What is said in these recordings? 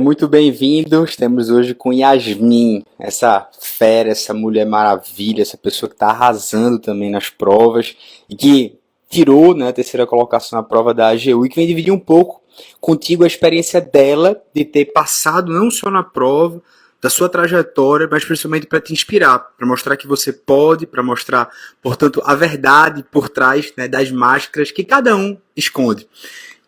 muito bem-vindos. Estamos hoje com Yasmin, essa fera, essa mulher maravilha, essa pessoa que está arrasando também nas provas e que tirou, né, a terceira colocação na prova da AGU e que vem dividir um pouco contigo a experiência dela de ter passado não só na prova, da sua trajetória, mas principalmente para te inspirar, para mostrar que você pode, para mostrar, portanto, a verdade por trás, né, das máscaras que cada um esconde.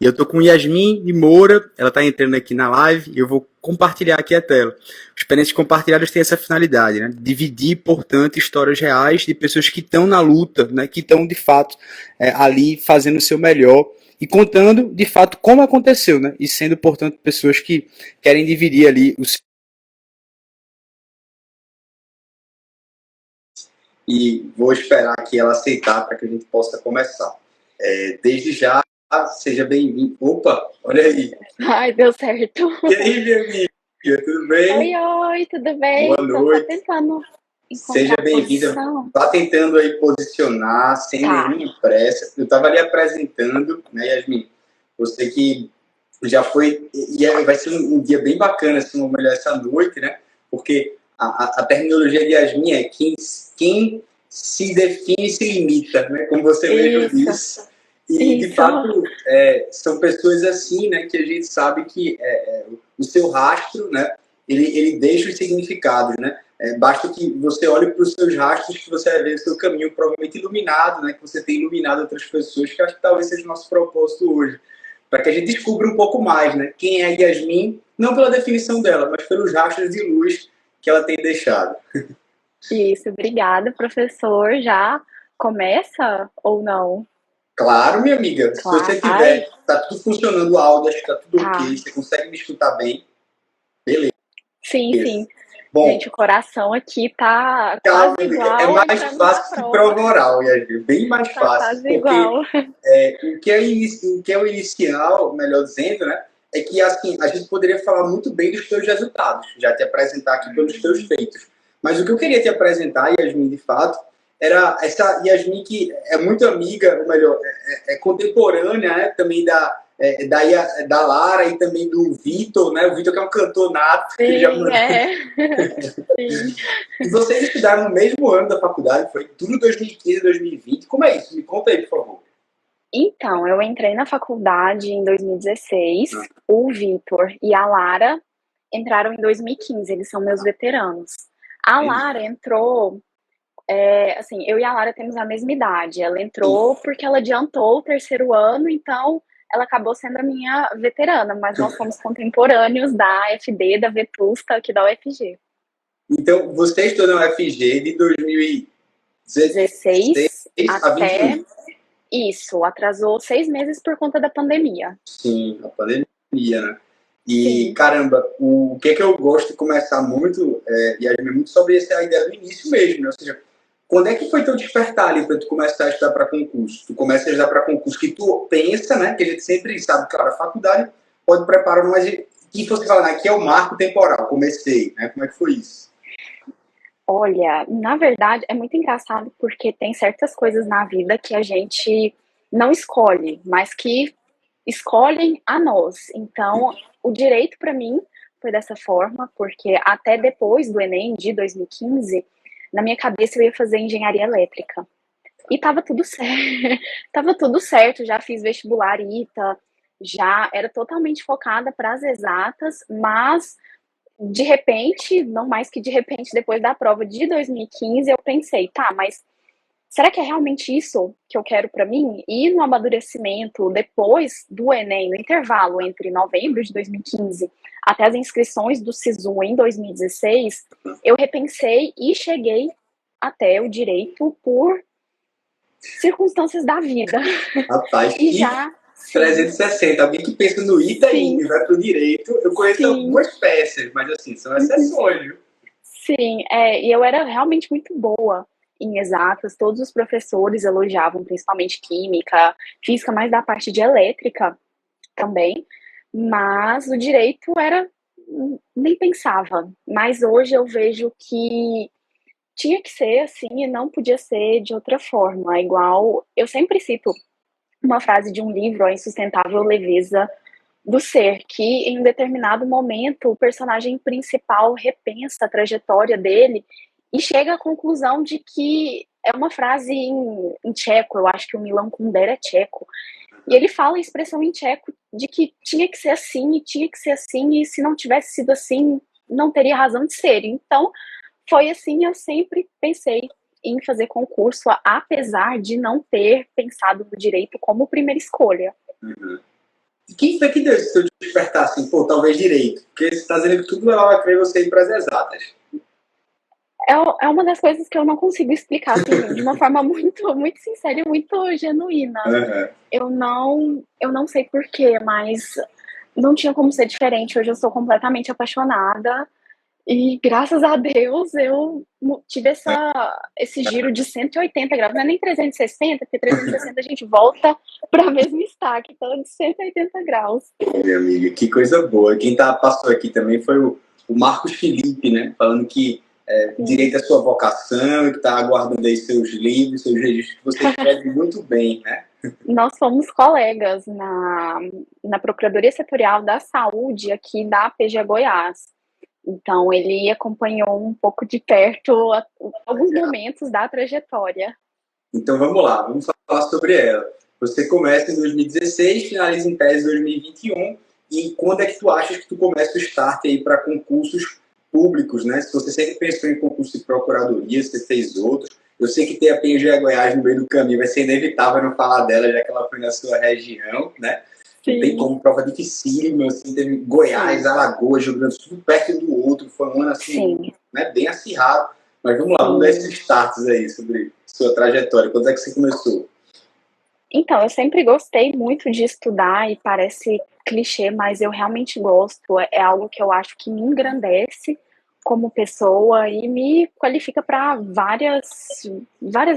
E eu tô com Yasmin de Moura, ela tá entrando aqui na live e eu vou compartilhar aqui a tela. Experiências compartilhadas têm essa finalidade, né? Dividir, portanto, histórias reais de pessoas que estão na luta, né? Que estão, de fato, ali fazendo o seu melhor e contando, de fato, como aconteceu, né? E sendo, portanto, pessoas que querem dividir ali o seu... E vou esperar aqui ela aceitar para que a gente possa começar. Desde já, seja bem-vindo. Opa, olha aí. Ai, deu certo. E aí, minha amiga, tudo bem? Oi, tudo bem? Boa Tô só noite. tentando Seja encontrar a bem-vinda. posição. Vá tentando aí posicionar, sem Tá. nenhuma pressa. Eu estava ali apresentando, né, Yasmin? Você que já foi. Vai ser um dia bem bacana, assim, ou melhor, essa noite, né? Porque a terminologia de Yasmin é quem se define se limita, né? Como você mesmo Isso, disse. E, de isso. fato, são pessoas assim, né, que a gente sabe que o seu rastro, né, ele deixa os significados, né? Basta que você olhe para os seus rastros que você vai ver o seu caminho provavelmente iluminado, né, que você tem iluminado outras pessoas, que acho que talvez seja o nosso propósito hoje. Para que a gente descubra um pouco mais, né, quem é a Yasmin, não pela definição dela, mas pelos rastros de luz que ela tem deixado. Isso, obrigada, professor. Já começa ou não? Claro, minha amiga. Se Claro. você Ai, tiver, tá tudo funcionando, o áudio, acho que tá tudo tá. ok, você consegue me escutar bem, beleza. Sim. Bom, Gente, o coração aqui tá calma, quase minha amiga. É igual mais entrando na fácil que prova. prova oral, Yasmin, bem mais Tá fácil, quase porque igual. o que é o inicial, melhor dizendo, né, é que assim, a gente poderia falar muito bem dos teus resultados, já te apresentar aqui pelos teus feitos. Mas o que eu queria te apresentar, Yasmin, de fato, era essa Yasmin que é muito amiga, ou melhor, contemporânea, né, também da Lara e também do Vitor, né? O Vitor que é um cantor nato, que ele já Sim, mandou. Sim. E vocês estudaram no mesmo ano da faculdade, foi tudo 2015, 2020. Como é isso? Me conta aí, por favor. Então, eu entrei na faculdade em 2016. O Vitor e a Lara entraram em 2015, eles são meus veteranos. A Lara entrou, assim, eu e a Lara temos a mesma idade. Ela entrou porque ela adiantou o terceiro ano, então ela acabou sendo a minha veterana, mas nós somos contemporâneos da FD, da Vetusta, aqui da UFG. Então, você estudou na UFG de 2016 16 a 21. até isso, atrasou 6 meses por conta da pandemia. Sim, a pandemia, né? E, Sim. caramba, o que é que eu gosto de começar muito, Yasmin, muito sobre essa ideia do início mesmo, né? Ou seja, quando é que foi teu despertar ali para tu começar a estudar para concurso? Tu começa a estudar para concurso que tu pensa, né? Que a gente sempre sabe, claro, a faculdade pode preparar, mas que você fala, né? Que é o marco temporal, comecei, né? Como é que foi isso? Olha, na verdade é muito engraçado porque tem certas coisas na vida que a gente não escolhe, mas que escolhem a nós. Então, o direito para mim foi dessa forma, porque até depois do Enem de 2015, na minha cabeça eu ia fazer engenharia elétrica. E tava tudo certo. Tava tudo certo, já fiz vestibular ITA, já era totalmente focada para as exatas, mas de repente, não mais que de repente, depois da prova de 2015, eu pensei, tá, mas será que é realmente isso que eu quero para mim? E no amadurecimento, depois do Enem, no intervalo entre novembro de 2015 até as inscrições do SISU em 2016, eu repensei e cheguei até o direito por circunstâncias da vida. Rapaz, E que já, sim, 360. Alguém que pensa no ITA sim, e vai pro direito. Eu conheço sim. algumas peças, mas assim, são exceções, viu? Sim, e eu era realmente muito boa em exatas, todos os professores elogiavam, principalmente química, física, mais da parte de elétrica também, mas o direito era, nem pensava. Mas hoje eu vejo que tinha que ser assim e não podia ser de outra forma. Igual, eu sempre cito uma frase de um livro, A Insustentável Leveza do ser, que em um determinado momento o personagem principal repensa a trajetória dele e chega à conclusão de que é uma frase em tcheco, eu acho que o Milan Kundera é tcheco, e ele fala a expressão em tcheco de que tinha que ser assim, e tinha que ser assim, e se não tivesse sido assim, não teria razão de ser. Então, foi assim, eu sempre pensei em fazer concurso, apesar de não ter pensado no direito como primeira escolha. Uhum. E quem foi que deu esse seu despertar, assim, pô, talvez direito? Porque você está dizendo que tudo levava a crer você ir para as exatas. É uma das coisas que eu não consigo explicar, assim, de uma forma muito, muito sincera e muito genuína. Uhum. Eu não sei porquê, mas não tinha como ser diferente. Hoje eu sou completamente apaixonada e, graças a Deus, eu tive esse giro de 180 graus. Não é nem 360, porque 360 a gente volta para a mesma estaca, então de 180 graus. Minha amiga, que coisa boa. Quem passou aqui também foi o Marcos Felipe, né? Falando que direito é sua vocação, que está aguardando aí seus livros, seus registros, que você escreve muito bem, né? Nós fomos colegas na Procuradoria Setorial da Saúde aqui da PG Goiás. Então, ele acompanhou um pouco de perto alguns momentos da trajetória. Então, vamos lá, vamos falar sobre ela. Você começa em 2016, finaliza em tese em 2021, e quando é que tu achas que tu começa o start aí para concursos públicos, né? Se você sempre pensou em concurso de procuradoria, você fez outros. Eu sei que tem a PGE Goiás no meio do caminho, vai ser inevitável não falar dela, já que ela foi na sua região, né? Sim. Tem como prova dificílima, assim, teve Goiás, sim, Alagoas, Rio Grande do Sul, perto do outro, foi um ano assim, né, bem acirrado. Mas vamos lá, vamos dar esses starts aí sobre sua trajetória. Quando é que você começou? Então, eu sempre gostei muito de estudar e parece clichê, mas eu realmente gosto. É algo que eu acho que me engrandece como pessoa e me qualifica para várias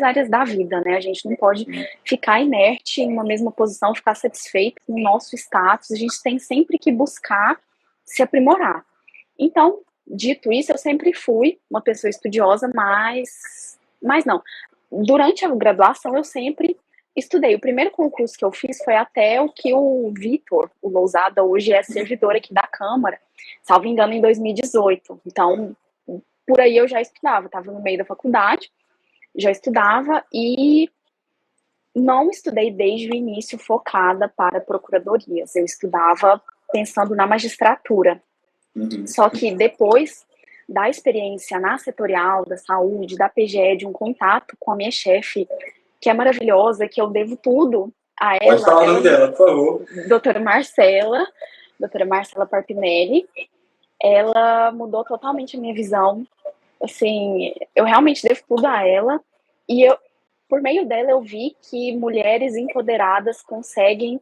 áreas da vida, né? A gente não pode ficar inerte em uma mesma posição, ficar satisfeito com o nosso status. A gente tem sempre que buscar se aprimorar. Então, dito isso, eu sempre fui uma pessoa estudiosa, mas não. Durante a graduação, eu sempre estudei. O primeiro concurso que eu fiz foi até o que o Vitor, o Lousada, hoje é servidor aqui da Câmara, salvo engano, em 2018. Então, por aí eu já estudava, estava no meio da faculdade, já estudava e não estudei desde o início focada para procuradorias. Eu estudava pensando na magistratura. Só que depois da experiência na setorial, da saúde, da PGE, de um contato com a minha chefe, que é maravilhosa, que eu devo tudo a ela. Pode falar o nome dela, por favor. Doutora Marcela Parpinelli. Ela mudou totalmente a minha visão. Assim, eu realmente devo tudo a ela. E por meio dela, eu vi que mulheres empoderadas conseguem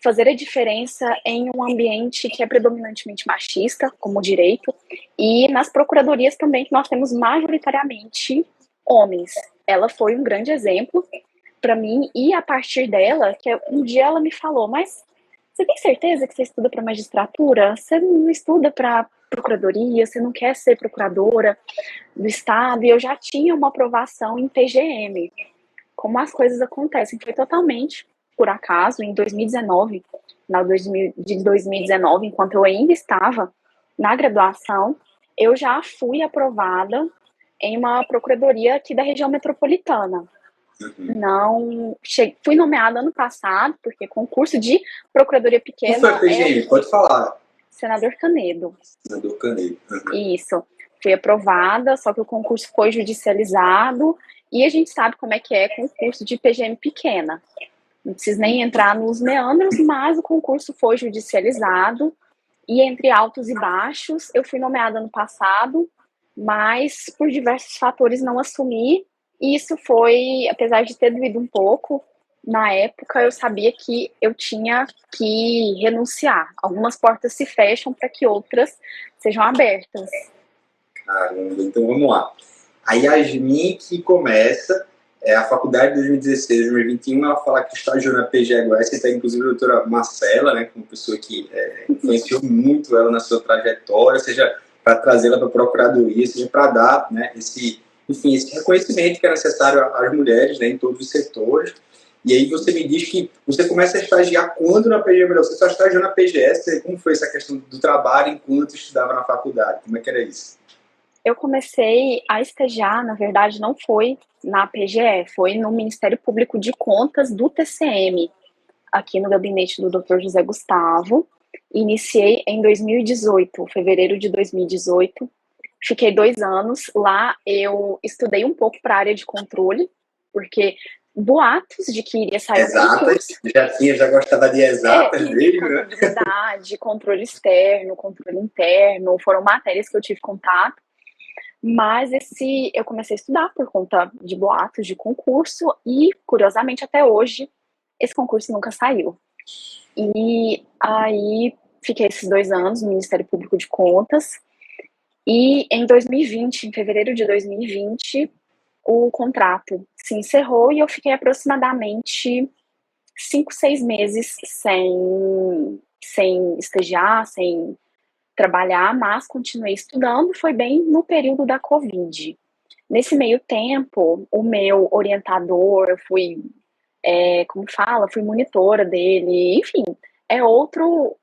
fazer a diferença em um ambiente que é predominantemente machista, como o direito, e nas procuradorias também, que nós temos majoritariamente homens. Ela foi um grande exemplo para mim, e a partir dela, que um dia ela me falou, mas você tem certeza que você estuda para magistratura? Você não estuda para procuradoria? Você não quer ser procuradora do Estado? E eu já tinha uma aprovação em PGM. Como as coisas acontecem, foi totalmente por acaso, em 2019, de 2019, enquanto eu ainda estava na graduação, eu já fui aprovada em uma procuradoria aqui da região metropolitana. Não, fui nomeada ano passado, porque concurso de procuradoria pequena. Não foi PGM, pode falar. Senador Canedo. Senador Canedo. Isso. Fui aprovada, só que o concurso foi judicializado e a gente sabe como é que é concurso de PGM pequena. Não preciso nem entrar nos meandros, mas o concurso foi judicializado e entre altos e baixos, eu fui nomeada ano passado, mas por diversos fatores não assumi. E isso foi, apesar de ter doído um pouco, na época eu sabia que eu tinha que renunciar. Algumas portas se fecham para que outras sejam abertas. Caramba, então vamos lá. A Yasmin que começa a faculdade de 2016, 2021, ela fala que estagiou na PGE Goiás, você tem inclusive a doutora Marcela, né, como pessoa que influenciou muito ela na sua trajetória, seja para trazê-la para a procuradoria, seja para dar, né, esse reconhecimento que é necessário às mulheres, né, em todos os setores. E aí você me diz que você começa a estagiar quando na PGE? Você só estagiou na PGS? Como foi essa questão do trabalho enquanto estudava na faculdade? Como é que era isso? Eu comecei a estagiar, na verdade, não foi na PGE, foi no Ministério Público de Contas do TCM, aqui no gabinete do Dr. José Gustavo. Iniciei em 2018, fevereiro de 2018. Fiquei 2 anos. Lá eu estudei um pouco para a área de controle, porque boatos de que iria sair um Exatas, concurso. já gostava de exatas mesmo, né? Contabilidade, controle externo, controle interno, foram matérias que eu tive contato. Mas eu comecei a estudar por conta de boatos de concurso e, curiosamente, até hoje, esse concurso nunca saiu. E aí fiquei esses 2 anos no Ministério Público de Contas e em 2020, em fevereiro de 2020, o contrato se encerrou e eu fiquei aproximadamente 5, 6 meses sem estagiar, sem trabalhar, mas continuei estudando, foi bem no período da Covid. Nesse meio tempo, o meu orientador, eu fui, fui monitora dele, enfim, é outro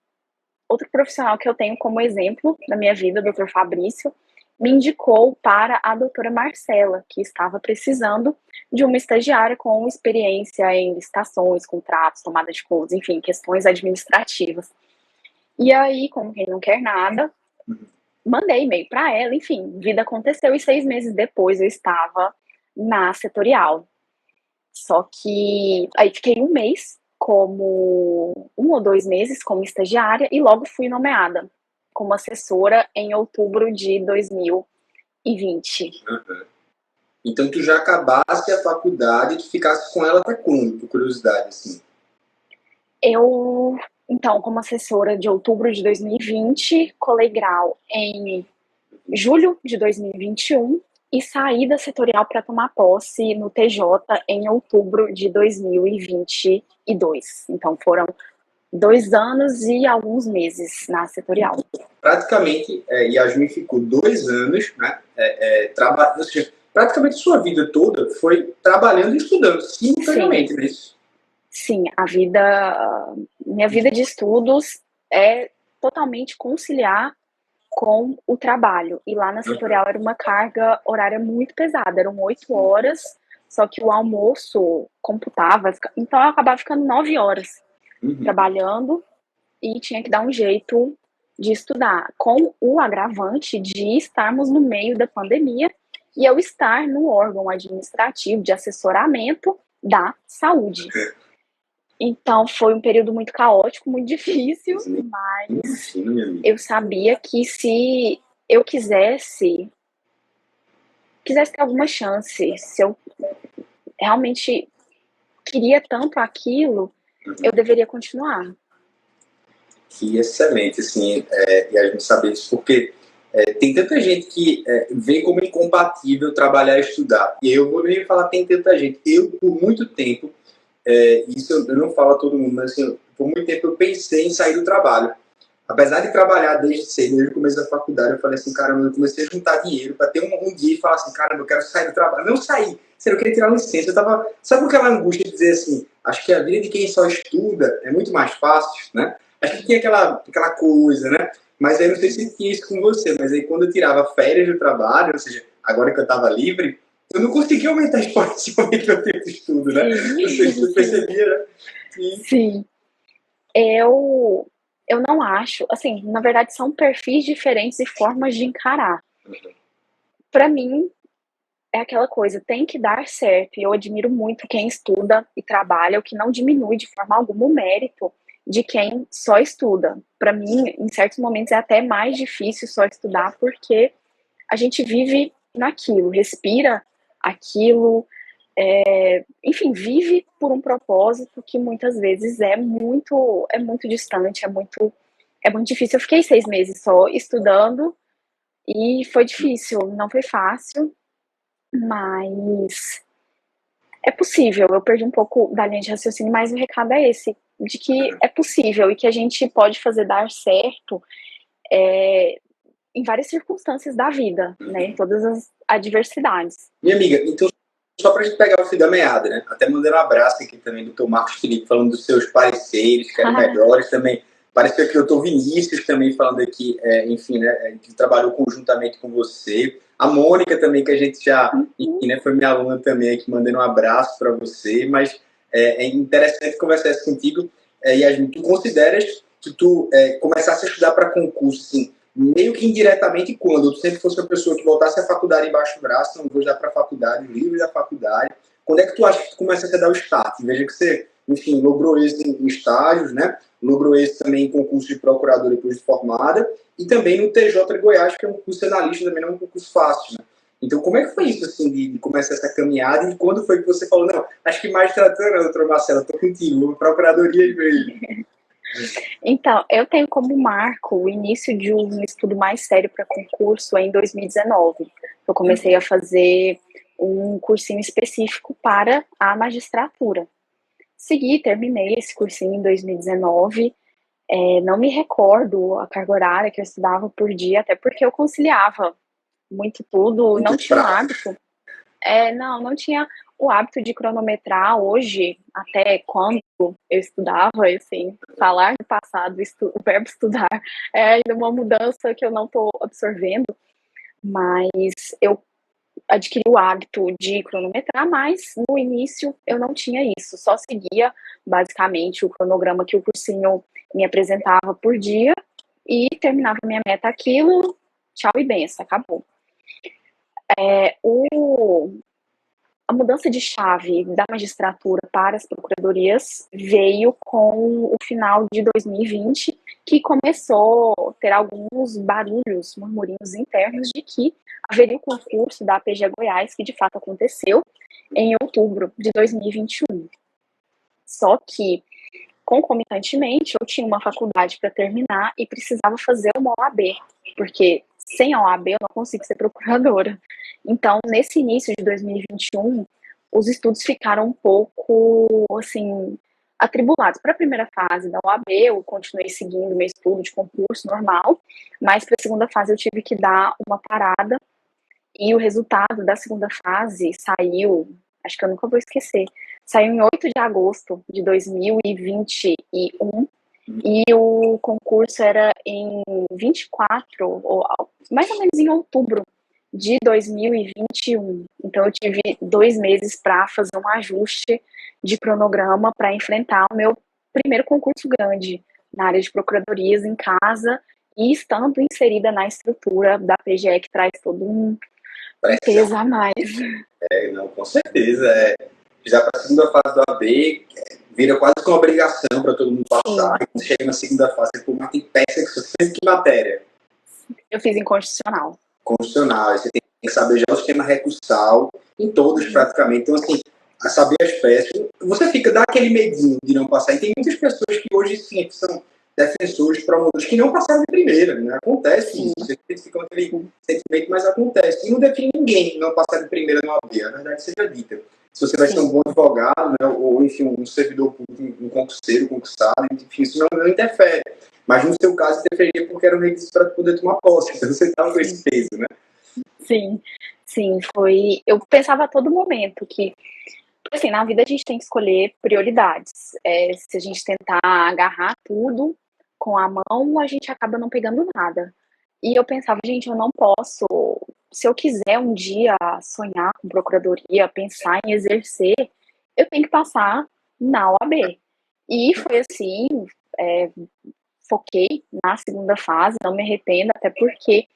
profissional que eu tenho como exemplo na minha vida, o Dr. Fabrício, me indicou para a doutora Marcela, que estava precisando de uma estagiária com experiência em licitações, contratos, tomada de contas, enfim, questões administrativas. E aí, como quem não quer nada, mandei e-mail para ela, enfim, vida aconteceu e 6 meses depois eu estava na setorial. Só que aí fiquei um mês como 1 ou 2 meses como estagiária e logo fui nomeada como assessora em outubro de 2020. Uhum. Então tu já acabasse a faculdade e tu ficasse com ela até quando, por curiosidade, assim? Então, como assessora de outubro de 2020, colei grau em julho de 2021 e saí da setorial para tomar posse no TJ em outubro de 2022. Então foram 2 anos e alguns meses na setorial. Praticamente, Yasmin ficou 2 anos, né, trabalhando, ou seja, praticamente sua vida toda foi trabalhando e estudando simultaneamente, não é isso? Sim, minha vida de estudos é totalmente conciliar com o trabalho. E lá na setorial era uma carga horária muito pesada, eram 8 horas, só que o almoço computava, então eu acabava ficando 9 horas trabalhando e tinha que dar um jeito de estudar, com o agravante de estarmos no meio da pandemia e eu estar no órgão administrativo de assessoramento da saúde. Então foi um período muito caótico, muito difícil, mas eu sabia que se eu quisesse ter alguma chance, se eu realmente queria tanto aquilo, eu deveria continuar. Que excelente, assim, e a gente saber isso, porque tem tanta gente que vê como incompatível trabalhar e estudar. E eu vou nem falar tem tanta gente. Eu, por muito tempo, isso eu não falo a todo mundo, mas assim, por muito tempo eu pensei em sair do trabalho. Apesar de trabalhar desde cedo, desde o começo da faculdade, eu falei assim, caramba, eu comecei a juntar dinheiro para ter um dia e falar assim, caramba, eu quero sair do trabalho. Não sair, eu queria tirar licença. Eu tava, sabe aquela angústia de dizer assim, acho que a vida de quem só estuda é muito mais fácil, né? Acho que tinha aquela coisa, né? Mas aí não sei se tinha isso com você, mas aí quando eu tirava férias do trabalho, ou seja, agora que eu estava livre, eu não conseguia aumentar exponencialmente meu tempo de estudo, né? Não sei se você percebia, né? Sim. Eu não acho, assim, na verdade são perfis diferentes e formas de encarar. Para mim, é aquela coisa, tem que dar certo, e eu admiro muito quem estuda e trabalha, o que não diminui de forma alguma o mérito de quem só estuda. Para mim, em certos momentos é até mais difícil só estudar, porque a gente vive naquilo, respira aquilo, enfim, vive por um propósito que muitas vezes é muito distante, é muito difícil. Eu fiquei 6 meses só estudando e foi difícil, não foi fácil, mas é possível. Eu perdi um pouco da linha de raciocínio, mas o recado é esse, de que é possível e que a gente pode fazer dar certo em várias circunstâncias da vida, né? Em todas as adversidades. Minha amiga, então só para a gente pegar o fio da meada, né? Até mandando um abraço aqui também do Dr. Marcos Felipe, falando dos seus pareceres, que eram melhores também. Apareceu aqui o Dr. Vinícius também falando aqui, enfim, né, que trabalhou conjuntamente com você. A Mônica também, que a gente já, enfim, né, foi minha aluna também aqui, mandando um abraço para você. Mas é interessante conversar isso contigo. Yasmin, tu consideras que tu começasse a estudar para concurso, assim, meio que indiretamente quando? Tu sempre fosse uma pessoa que voltasse à faculdade embaixo do braço, não vou já para a faculdade, livre da faculdade. Quando é que tu acha que tu começa a dar o start? Veja que você, enfim, logrou êxito em estágios, né? Logrou êxito também em concurso de procurador depois de formada, e também no TJ de Goiás, que é um curso analista, também não é um concurso fácil, né? Então, como é que foi isso, assim, de começar essa caminhada, e quando foi que você falou, não, acho que mais tratando, doutora Marcela, estou contigo, vou para a procuradoria mesmo. Então, eu tenho como marco o início de um estudo mais sério para concurso em 2019. Eu comecei a fazer um cursinho específico para a magistratura. Segui, terminei esse cursinho em 2019. Não me recordo a carga horária que eu estudava por dia, até porque eu conciliava muito tudo, não tinha um hábito. Não tinha o hábito de cronometrar hoje, até quando eu estudava, assim, falar no passado, o verbo estudar é ainda uma mudança que eu não estou absorvendo, mas eu adquiri o hábito de cronometrar, mas no início eu não tinha isso, só seguia basicamente o cronograma que o cursinho me apresentava por dia e terminava minha meta aquilo, tchau e benção, acabou. A mudança de chave da magistratura para as procuradorias veio com o final de 2020, que começou a ter alguns barulhos, murmurinhos internos de que haveria o concurso da PGE Goiás, que de fato aconteceu em outubro de 2021. Só que, concomitantemente, eu tinha uma faculdade para terminar e precisava fazer uma OAB, porque sem a OAB eu não consigo ser procuradora. Então, nesse início de 2021, os estudos ficaram um pouco, assim, atribulados. Para a primeira fase da OAB, eu continuei seguindo meu estudo de concurso normal, mas para a segunda fase eu tive que dar uma parada, e o resultado da segunda fase saiu, acho que eu nunca vou esquecer, saiu em 8 de agosto de 2021, e o concurso era em 24, ou mais ou menos em outubro de 2021. Então, eu tive 2 meses para fazer um ajuste de cronograma para enfrentar o meu primeiro concurso grande na área de procuradorias em casa e estando inserida na estrutura da PGE, que traz todo um peso a mais. Não, com certeza. Já para a segunda fase do AB, vira quase que uma obrigação para todo mundo passar. E quando chega na segunda fase, mas tem peça que você fez que matéria? Eu fiz em constitucional. Constitucional, você tem que saber já o esquema recursal, em todos praticamente. Então, assim, a saber as peças, você dá aquele medinho de não passar. E tem muitas pessoas que hoje, sim, são defensores, promotores, que não passaram de primeira, né? Acontece isso, você fica com aquele sentimento, mas acontece. E não define ninguém não passar de primeira no AB, a verdade seja dita. Se você vai ser um bom advogado, né, ou enfim, um servidor público, um concurseiro, concursado, enfim, isso não interfere. Mas no seu caso, interferia porque era um requisito para poder tomar posse. Então você estava com esse peso, né? Sim, foi. Eu pensava a todo momento que, assim, na vida a gente tem que escolher prioridades. Se a gente tentar agarrar tudo com a mão, a gente acaba não pegando nada. E eu pensava, gente, eu não posso. Se eu quiser um dia sonhar com procuradoria, pensar em exercer, eu tenho que passar na OAB. E foi assim, foquei na segunda fase, não me arrependo, até porque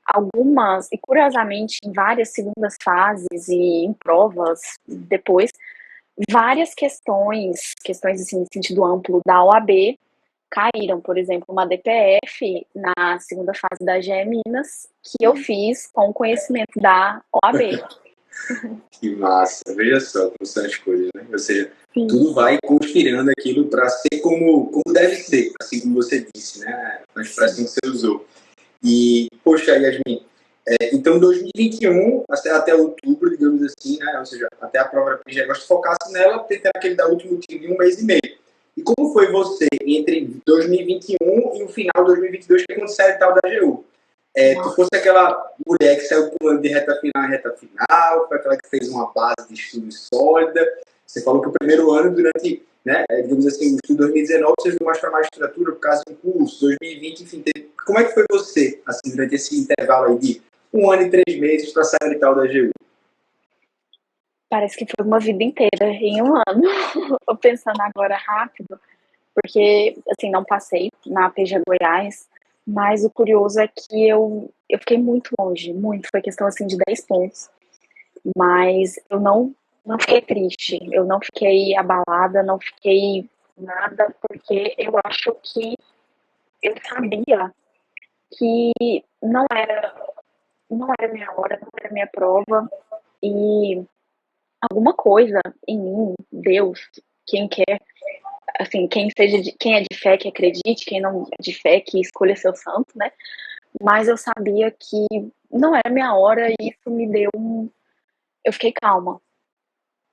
algumas, e curiosamente em várias segundas fases e em provas depois, várias questões assim, no sentido amplo da OAB caíram. Por exemplo, uma DPF na segunda fase da GE Minas, que eu fiz com conhecimento da OAB. Que massa, veja só como são as coisas, né? Ou seja, tudo vai conspirando aquilo para ser como deve ser, assim como você disse, né? A expressão que você usou. E, poxa, Yasmin, então 2021, até outubro, digamos assim, né? Ou seja, até a prova da PGE, gosto de focasse nela, tentando aquele da último tiro de 1 mês e meio. E como foi você entre 2021 e o final de 2022, que aconteceu a tal da AGU? Tu fosse aquela mulher que saiu pulando de reta final em reta final, foi aquela que fez uma base de estudo sólida. Você falou que o primeiro ano, durante, né, digamos assim, o estudo 2019, você viu mais para magistratura por causa do curso, 2020, enfim. Como é que foi você, assim, durante esse intervalo aí de 1 ano e 3 meses para sair de tal da AGU? Parece que foi uma vida inteira em 1 ano. Tô pensando agora rápido, porque, assim, não passei na PG Goiás, mas o curioso é que eu fiquei muito longe, muito, foi questão, assim, de 10 pontos, mas eu não fiquei triste, eu não fiquei abalada, não fiquei nada, porque eu acho que eu sabia que não era minha hora, não era minha prova, e alguma coisa em mim, Deus, quem quer, assim, quem é de fé que acredite, quem não é de fé que escolha seu santo, né? Mas eu sabia que não era minha hora e isso me deu eu fiquei calma.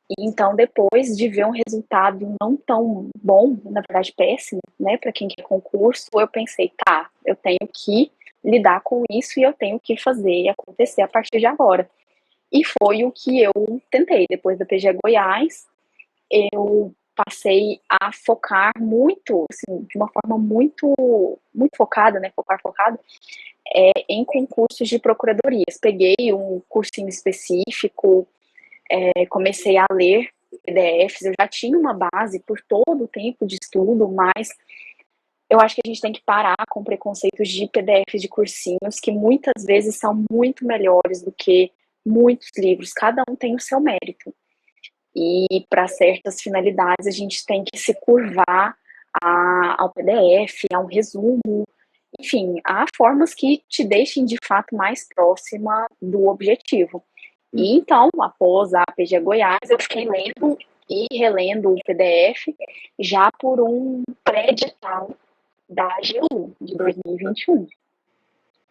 E então depois de ver um resultado não tão bom, na verdade péssimo, né, para quem quer concurso, eu pensei, tá, eu tenho que lidar com isso e eu tenho que fazer acontecer a partir de agora. E foi o que eu tentei. Depois da PG Goiás, eu passei a focar muito, assim, de uma forma muito focada, né, focada, em concursos de procuradorias. Peguei um cursinho específico, comecei a ler PDFs, eu já tinha uma base por todo o tempo de estudo, mas eu acho que a gente tem que parar com preconceitos de PDFs de cursinhos, que muitas vezes são muito melhores do que muitos livros, cada um tem o seu mérito. E para certas finalidades a gente tem que se curvar ao PDF, a um resumo, enfim, há formas que te deixem de fato mais próxima do objetivo. E então, após a PG Goiás, eu fiquei lendo e relendo o PDF já por um pré-edital da AGU de 2021.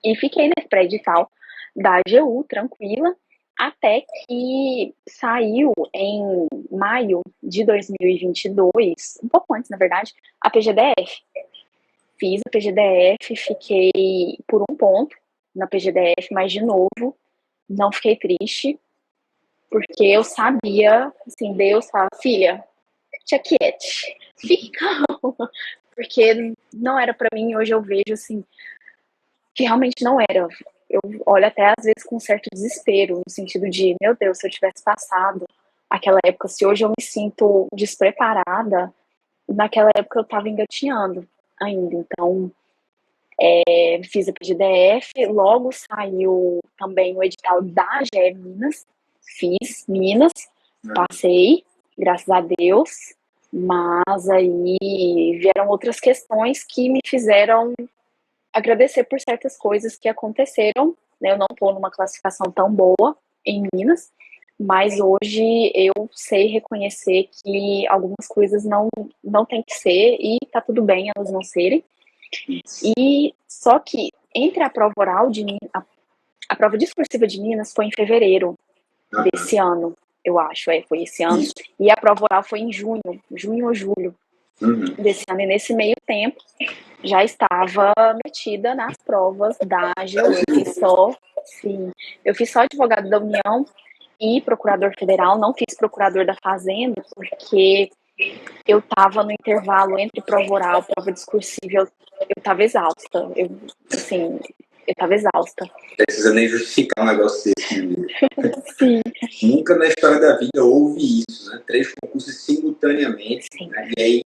E fiquei nesse pré-edital da AGU, tranquila, até que saiu em maio de 2022, um pouco antes, na verdade, a PGDF. Fiz a PGDF, fiquei por um ponto na PGDF, mas de novo, não fiquei triste, porque eu sabia, assim, Deus fala, filha, te aquiete, fique calma, porque não era para mim, hoje eu vejo, assim, que realmente não era. Eu olho até às vezes com um certo desespero, no sentido de, meu Deus, se eu tivesse passado aquela época, se hoje eu me sinto despreparada, naquela época eu estava engatinhando ainda. Então, fiz a PGDF, logo saiu também o edital da AGE Minas, fiz Minas, passei, graças a Deus, mas aí vieram outras questões que me fizeram agradecer por certas coisas que aconteceram, né? Eu não estou numa classificação tão boa em Minas, mas hoje eu sei reconhecer que algumas coisas não tem que ser e tá tudo bem elas não serem. E só que entre a prova oral de a prova discursiva de Minas foi em fevereiro desse ano, eu acho, foi esse ano, e a prova oral foi em junho ou julho desse ano, e nesse meio tempo já estava metida nas provas da AGU. Eu fiz só advogado da União e procurador federal, não fiz procurador da Fazenda, porque eu estava no intervalo entre prova oral e prova discursiva, eu estava exausta, eu estava exausta. Precisa nem justificar um negócio desse. Sim. Nunca na história da vida houve isso, né? 3 concursos simultaneamente, né? E aí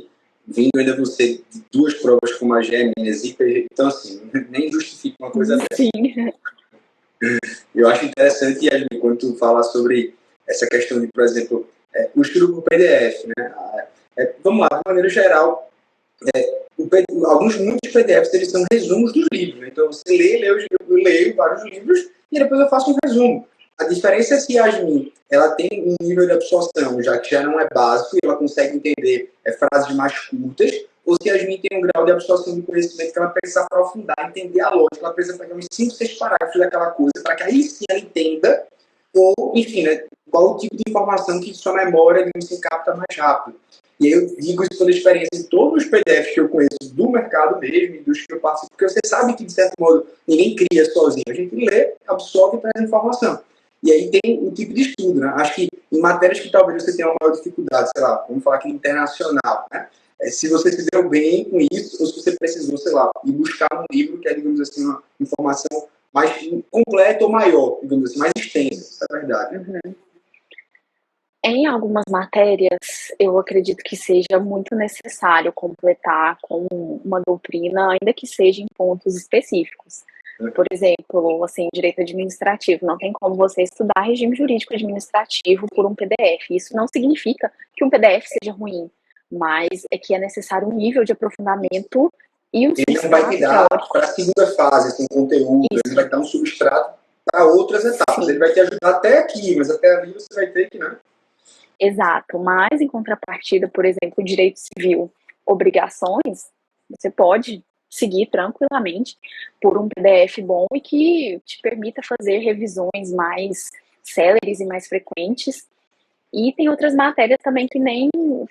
vindo ainda você de 2 provas como a GE, Minas e PG, então assim, nem justifica uma coisa dessa. Sim. Eu acho interessante, Yasmin, quando tu fala sobre essa questão de, por exemplo, o estudo por PDF, né? Vamos lá, de maneira geral, muitos PDFs eles são resumos dos livros, né? Então você eu leio vários livros e depois eu faço um resumo. A diferença é se a Yasmin ela tem um nível de absorção, já que já não é básico e ela consegue entender frases mais curtas, ou se a Yasmin tem um grau de absorção de conhecimento que ela precisa aprofundar, entender a lógica, ela precisa pegar uns 5, 6 parágrafos daquela coisa para que aí sim ela entenda, ou, enfim, né, qual o tipo de informação que sua memória se capta mais rápido. E aí eu digo isso pela experiência de todos os PDFs que eu conheço do mercado mesmo e dos que eu participo, porque você sabe que, de certo modo, ninguém cria sozinho. A gente lê, absorve e traz informação. E aí tem um tipo de estudo, né? Acho que em matérias que talvez você tenha uma maior dificuldade, sei lá, vamos falar aqui internacional, né? Se você se deu bem com isso, ou se você precisou, sei lá, ir buscar um livro que é, digamos assim, uma informação mais completa ou maior, digamos assim, mais extensa, isso é verdade. Uhum. Em algumas matérias, eu acredito que seja muito necessário completar com uma doutrina, ainda que seja em pontos específicos. Por exemplo, assim, direito administrativo, não tem como você estudar regime jurídico administrativo por um PDF. Isso não significa que um PDF seja ruim, mas é que é necessário um nível de aprofundamento e um ele não vai te dar para a segunda fase, assim, conteúdo, isso. Ele vai dar um substrato para outras etapas. Sim. Ele vai te ajudar até aqui, mas até ali você vai ter que, né? Exato, mas em contrapartida, por exemplo, direito civil, obrigações, você pode seguir tranquilamente por um PDF bom e que te permita fazer revisões mais céleres e mais frequentes. E tem outras matérias também que nem,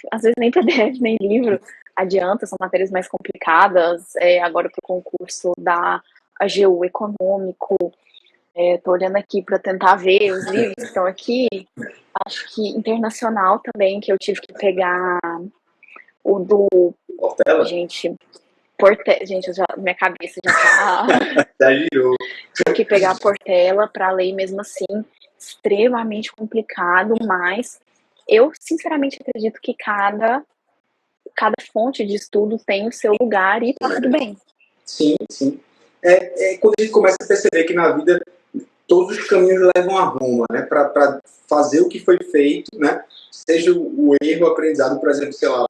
às vezes nem PDF, nem livro adianta, são matérias mais complicadas, agora para o concurso da AGU Econômico, tô olhando aqui para tentar ver os livros que estão aqui. Acho que internacional também, que eu tive que pegar o do... Portela? Gente, minha cabeça já tá... Já girou. Tive que pegar a Portela para ler mesmo assim, extremamente complicado, mas eu sinceramente acredito que cada fonte de estudo tem o seu lugar e tá tudo bem. Sim, sim. Quando a gente começa a perceber que na vida todos os caminhos levam a Roma, né? Para fazer o que foi feito, né? Seja o erro, o aprendizado, por exemplo, sei lá,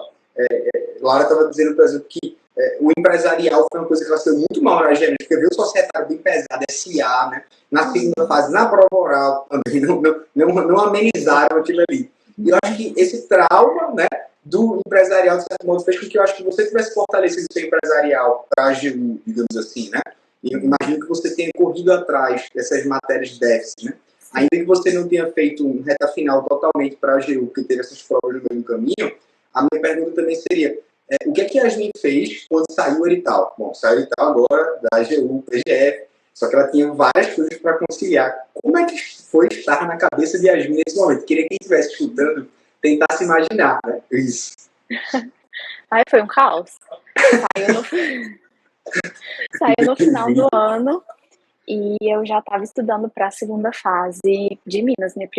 Lara estava dizendo, por exemplo, que o empresarial foi uma coisa que ela saiu muito mal na genética, veio o societário bem pesado, SA, né? Na segunda fase, na prova oral também, não amenizaram aquilo ali. E eu acho que esse trauma, né, do empresarial, de certo modo, fez com que eu acho que você tivesse fortalecido o seu empresarial para a AGU, digamos assim, né? E eu imagino que você tenha corrido atrás dessas matérias de déficit, né? Ainda que você não tenha feito um reta final totalmente para a AGU, porque teve essas provas no meio do caminho, a minha pergunta também seria, o que é que a Yasmin fez quando saiu o edital? Bom, saiu o edital agora da AGU, PGF, só que ela tinha várias coisas para conciliar. Como é que foi estar na cabeça de Yasmin nesse momento? Queria que quem estivesse escutando tentasse imaginar, né? Isso. Ai, foi um caos. Saiu no final do ano e eu já estava estudando para a segunda fase de Minas. Minha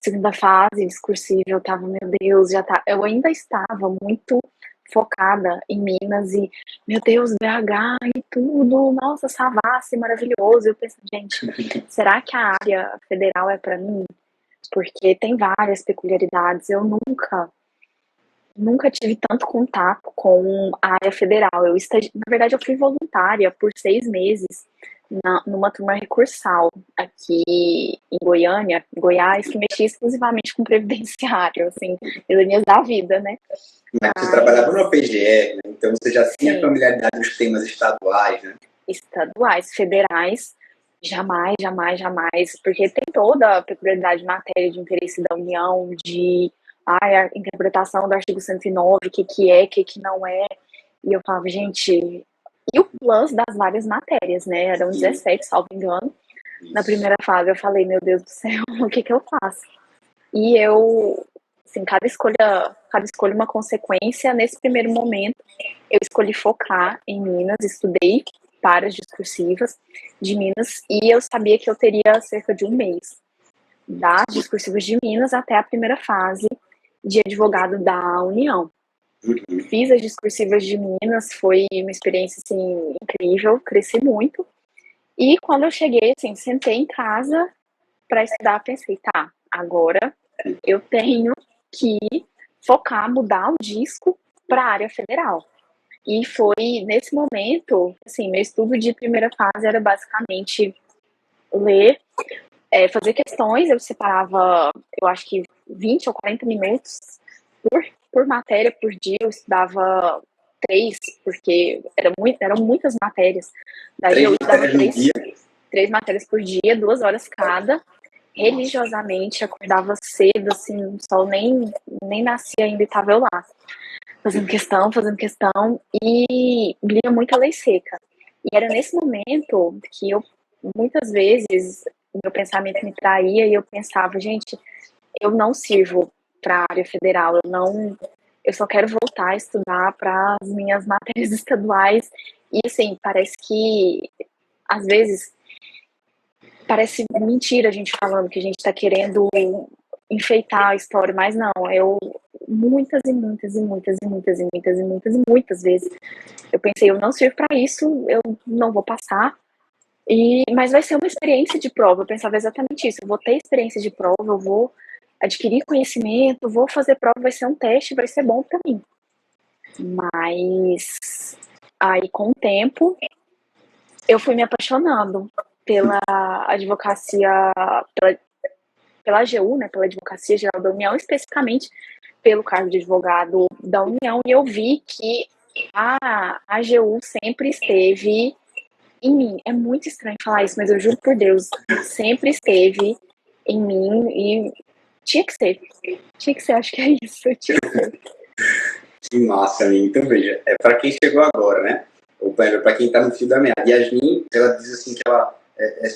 segunda fase discursiva, eu estava, meu Deus, eu ainda estava muito focada em Minas e, meu Deus, BH e tudo, nossa, Savassi, maravilhoso. Eu pensei, gente, será que a área federal é para mim? Porque tem várias peculiaridades. Eu nunca tive tanto contato com a área federal. Na verdade, eu fui voluntária por 6 meses numa turma recursal aqui em Goiânia, Goiás, que mexia exclusivamente com previdenciário, assim, ironias da vida, né? Mas você trabalhava no PGE, né? Então você já tinha familiaridade com os temas estaduais, né? Estaduais, federais, jamais, jamais, jamais, porque tem toda a peculiaridade de matéria de interesse da União, de a interpretação do artigo 109, o que é, o que não é. E eu falava, gente, e o plus das várias matérias, né? Eram 17, salvo engano. Na primeira fase eu falei, meu Deus do céu, o que eu faço? E eu, assim, cada escolha uma consequência. Nesse primeiro momento, eu escolhi focar em Minas, estudei para as discursivas de Minas e eu sabia que eu teria cerca de um mês das discursivas de Minas até a primeira fase de advogado da União. Fiz as discursivas de Minas, foi uma experiência, assim, incrível, cresci muito. E quando eu cheguei, assim, sentei em casa para estudar, pensei, tá, agora eu tenho que focar, mudar o disco para a área federal. E foi nesse momento, assim, meu estudo de primeira fase era basicamente ler, fazer questões, eu separava, eu acho que 20 ou 40 minutos por matéria por dia, eu estudava 3, porque eram muitas matérias. Daí eu estudava 3 matérias por dia, 2 horas cada, religiosamente, acordava cedo, assim, o sol nem nascia ainda e tava eu lá, fazendo questão, e lia muita lei seca. E era nesse momento que eu, muitas vezes, meu pensamento me traía e eu pensava, gente, eu não sirvo para a área federal, eu só quero voltar a estudar para as minhas matérias estaduais. E assim, parece que às vezes parece mentira a gente falando que a gente está querendo enfeitar a história, mas não, eu muitas e muitas e muitas e muitas e muitas e muitas e muitas vezes eu pensei, eu não sirvo para isso, eu não vou passar. Mas vai ser uma experiência de prova. Eu pensava exatamente isso. Eu vou ter experiência de prova, eu vou adquirir conhecimento, vou fazer prova, vai ser um teste, vai ser bom para mim. Mas aí, com o tempo, eu fui me apaixonando pela advocacia, pela AGU, né, pela Advocacia Geral da União, especificamente pelo cargo de advogado da União, e eu vi que a AGU sempre esteve em mim. É muito estranho falar isso, mas eu juro por Deus, sempre esteve em mim e tinha que ser. Tinha que ser, acho que é isso. Tinha que ser. Que massa, amigo. Então, veja, para quem chegou agora, né? Ou para quem está no fio da meada. Yasmin, ela diz assim que ela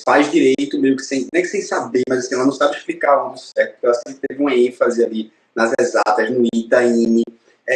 faz direito, meio que sem, não é que sem saber, mas assim, ela não sabe explicar onde isso é, porque ela sempre teve uma ênfase ali nas exatas, no Itaim,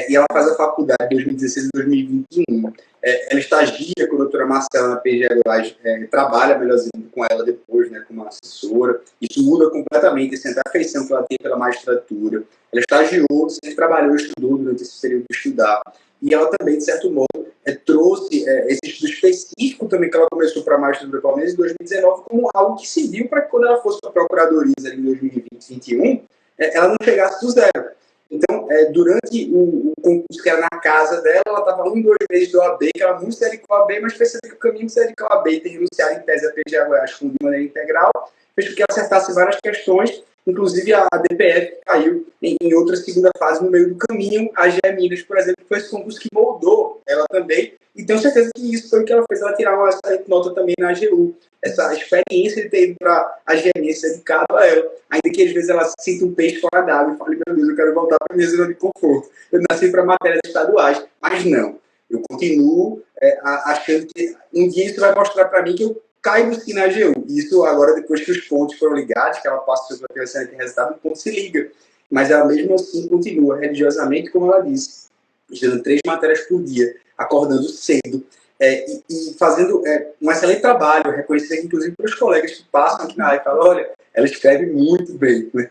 e ela faz a faculdade de 2016 e 2021. Ela estagia com a doutora Marcela na PGE Goiás, trabalha melhorzinho com ela depois, né, como assessora. Isso muda completamente assim, a afeição que ela tem pela magistratura. Ela estagiou, sempre trabalhou, estudou durante esse período de estudar. E ela também, de certo modo, trouxe esse estudo específico também que ela começou para a magistratura, pelo menos em 2019, como algo que se viu para que quando ela fosse para a procuradoria em 2020 e 2021, ela não chegasse do zero. Então, durante o concurso que era na casa dela, ela estava 1, 2 meses do OAB, que ela muito se dedicou ao OAB, mas percebeu que o caminho de se dedicar ao OAB e ter renunciado em tese a PGA Goiás de maneira integral, fez com que ela acertasse várias questões, inclusive a DPF caiu em outra segunda fase no meio do caminho, a GE Minas, por exemplo, foi esse concurso que moldou ela também, e tenho certeza que isso foi o que ela fez ela tirar uma excelente nota também na AGU. Essa experiência de ter ido para a GE se dedicado a ela, ainda que às vezes ela sinta um peixe fora d'água e fale, meu Deus, eu quero voltar para a minha zona de conforto. Eu nasci para matérias estaduais, mas não. Eu continuo achando que um dia isso vai mostrar para mim que eu caio sim na AGU. Isso agora, depois que os pontos foram ligados, que ela passa pelo excelente resultado, o ponto se liga. Mas ela mesmo assim continua religiosamente, como ela disse, estudando 3 matérias por dia, acordando cedo, e fazendo um excelente trabalho, reconhecido inclusive pelos colegas que passam aqui na área e falam, olha, ela escreve muito bem. Né?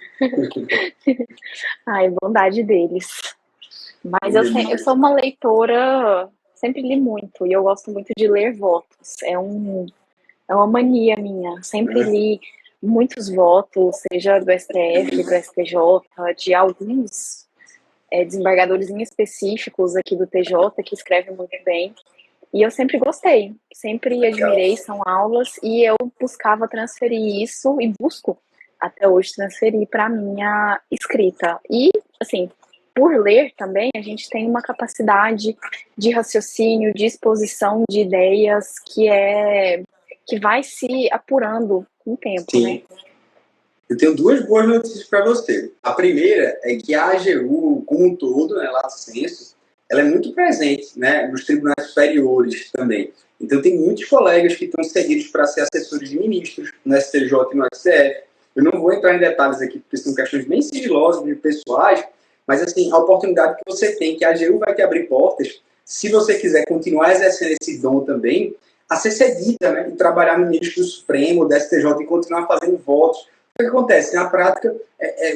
Ai, bondade deles. Mas eu sou uma leitora, sempre li muito, e eu gosto muito de ler votos. É uma mania minha. Sempre li muitos votos, seja do STF, do STJ, de alguns desembargadores em específicos aqui do TJ, que escrevem muito bem. E eu sempre gostei, sempre admirei, são aulas, e eu buscava transferir isso, e busco até hoje transferir para a minha escrita. E, assim, por ler também, a gente tem uma capacidade de raciocínio, de exposição de ideias que vai se apurando com o tempo, Sim. né? Eu tenho 2 boas notícias para você. A primeira é que a AGU, como um todo, né, lato sensu, ela é muito presente, né, nos tribunais superiores também. Então, tem muitos colegas que estão seguidos para ser assessores de ministros no STJ e no STF. Eu não vou entrar em detalhes aqui, porque são questões bem sigilosas, bem pessoais, mas, assim, a oportunidade que você tem, que a AGU vai te abrir portas, se você quiser continuar exercendo esse dom também, a ser cedida, né, e trabalhar no ministro do Supremo, do STJ, e continuar fazendo votos. O que acontece? Na prática,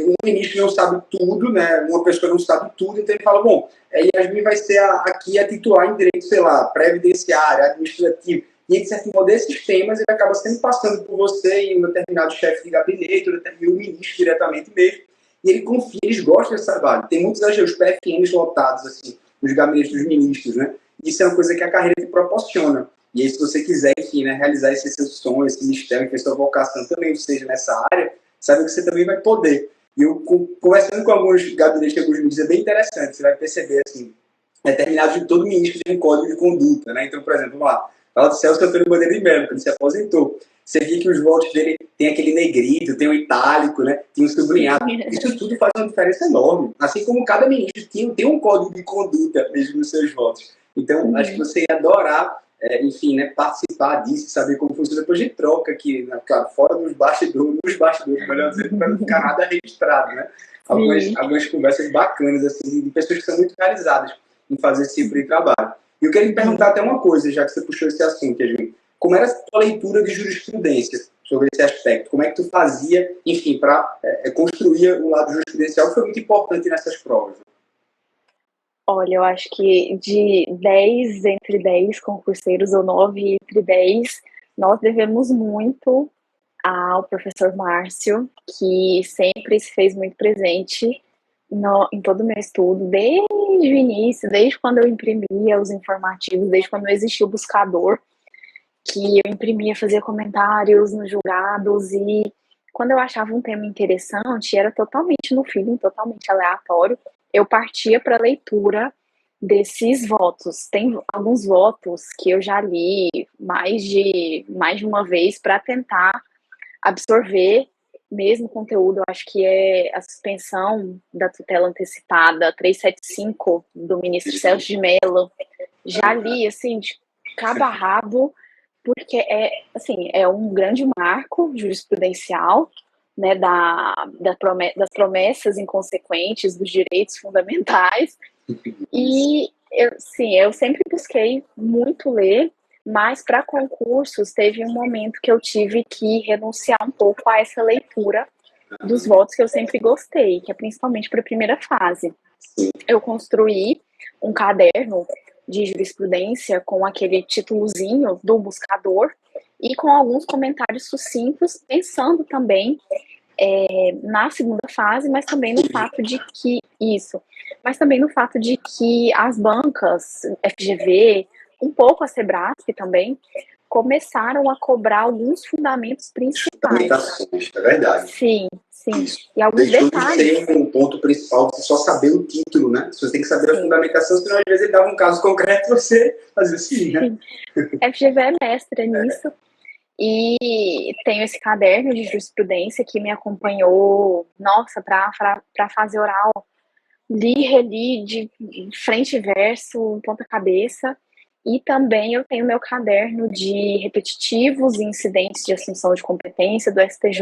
um ministro não sabe tudo, né? Uma pessoa não sabe tudo, então ele fala, bom, Yasmin vai ser aqui a titular em direito, sei lá, previdenciário, administrativo. E, de certo modo, esses temas, ele acaba sempre passando por você e um determinado chefe de gabinete, ou determinado ministro diretamente mesmo. E ele confia, eles gostam desse trabalho. Tem muitos AGUs PFMs lotados, assim, nos gabinetes dos ministros, né? Isso é uma coisa que a carreira te proporciona. E aí, se você quiser, enfim, né, realizar esse seu sonho, esse mistério, que a sua vocação também seja nessa área, sabe que você também vai poder. E eu, conversando com alguns gabinetes de alguns ministros, é bem interessante. Você vai perceber, assim, determinado de todo ministro tem um código de conduta, né? Então, por exemplo, vamos lá, fala do Celso Antônio Bandeira de Mello, quando se aposentou. você via que os votos dele tem aquele negrito, tem o itálico, né? Tem o sublinhado. Isso tudo faz uma diferença enorme. Assim como cada ministro tem um código de conduta mesmo nos seus votos. Então, acho que você ia adorar, enfim, né, participar disso, saber como funciona. Depois de troca aqui, né, claro, fora dos bastidores, melhor dizer, para não ficar nada registrado, né? Algumas conversas bacanas, assim, de pessoas que são muito realizadas em fazer esse tipo de trabalho. E eu queria lhe perguntar até uma coisa, já que você puxou esse assunto, Yasmin. Como era a tua leitura de jurisprudência sobre esse aspecto? Como é que tu fazia, enfim, para construir o lado jurisprudencial, que foi muito importante nessas provas? Olha, eu acho que de 10 entre 10 concurseiros, ou 9 entre 10, nós devemos muito ao professor Márcio, que sempre se fez muito presente em todo o meu estudo, desde o início, desde quando eu imprimia os informativos, desde quando existia o buscador, que eu imprimia, fazia comentários nos julgados, e quando eu achava um tema interessante, era totalmente no feeling, totalmente aleatório, eu partia para a leitura desses votos. Tem alguns votos que eu já li mais de uma vez para tentar absorver mesmo o conteúdo. Eu acho que é a suspensão da tutela antecipada 375 do ministro Celso de Mello. Já li, assim, de cabo a rabo, porque é um grande marco jurisprudencial, né, das promessas inconsequentes dos direitos fundamentais. E eu sempre busquei muito ler, mas para concursos teve um momento que eu tive que renunciar um pouco a essa leitura dos votos que eu sempre gostei, que é principalmente para a primeira fase. Eu construí um caderno de jurisprudência com aquele títulozinho do buscador e com alguns comentários sucintos, pensando também na segunda fase, mas também no fato de que as bancas, FGV, um pouco a Sebrasp também, começaram a cobrar alguns fundamentos principais. É verdade. Sim. Isso. E alguns Deixou detalhes. de ser um ponto principal, você só saber o título, né? Você tem que saber a fundamentação, senão às vezes ele dava um caso concreto e você fazia assim, né? FGV é mestra nisso. E tenho esse caderno de jurisprudência que me acompanhou, nossa, para fazer oral. Li, reli de frente e verso, ponta cabeça. E também eu tenho meu caderno de repetitivos e incidentes de assunção de competência do STJ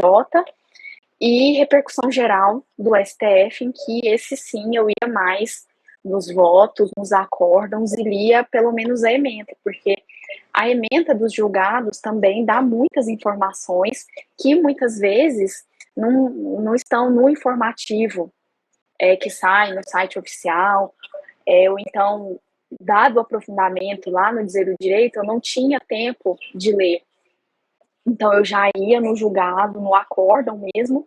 e repercussão geral do STF, em que esse sim eu ia mais nos votos, nos acórdãos e lia pelo menos a ementa, porque a ementa dos julgados também dá muitas informações que muitas vezes não estão no informativo que sai no site oficial, ou então, dado o aprofundamento lá no Dizer o Direito, eu não tinha tempo de ler. Então eu já ia no julgado, no acórdão mesmo,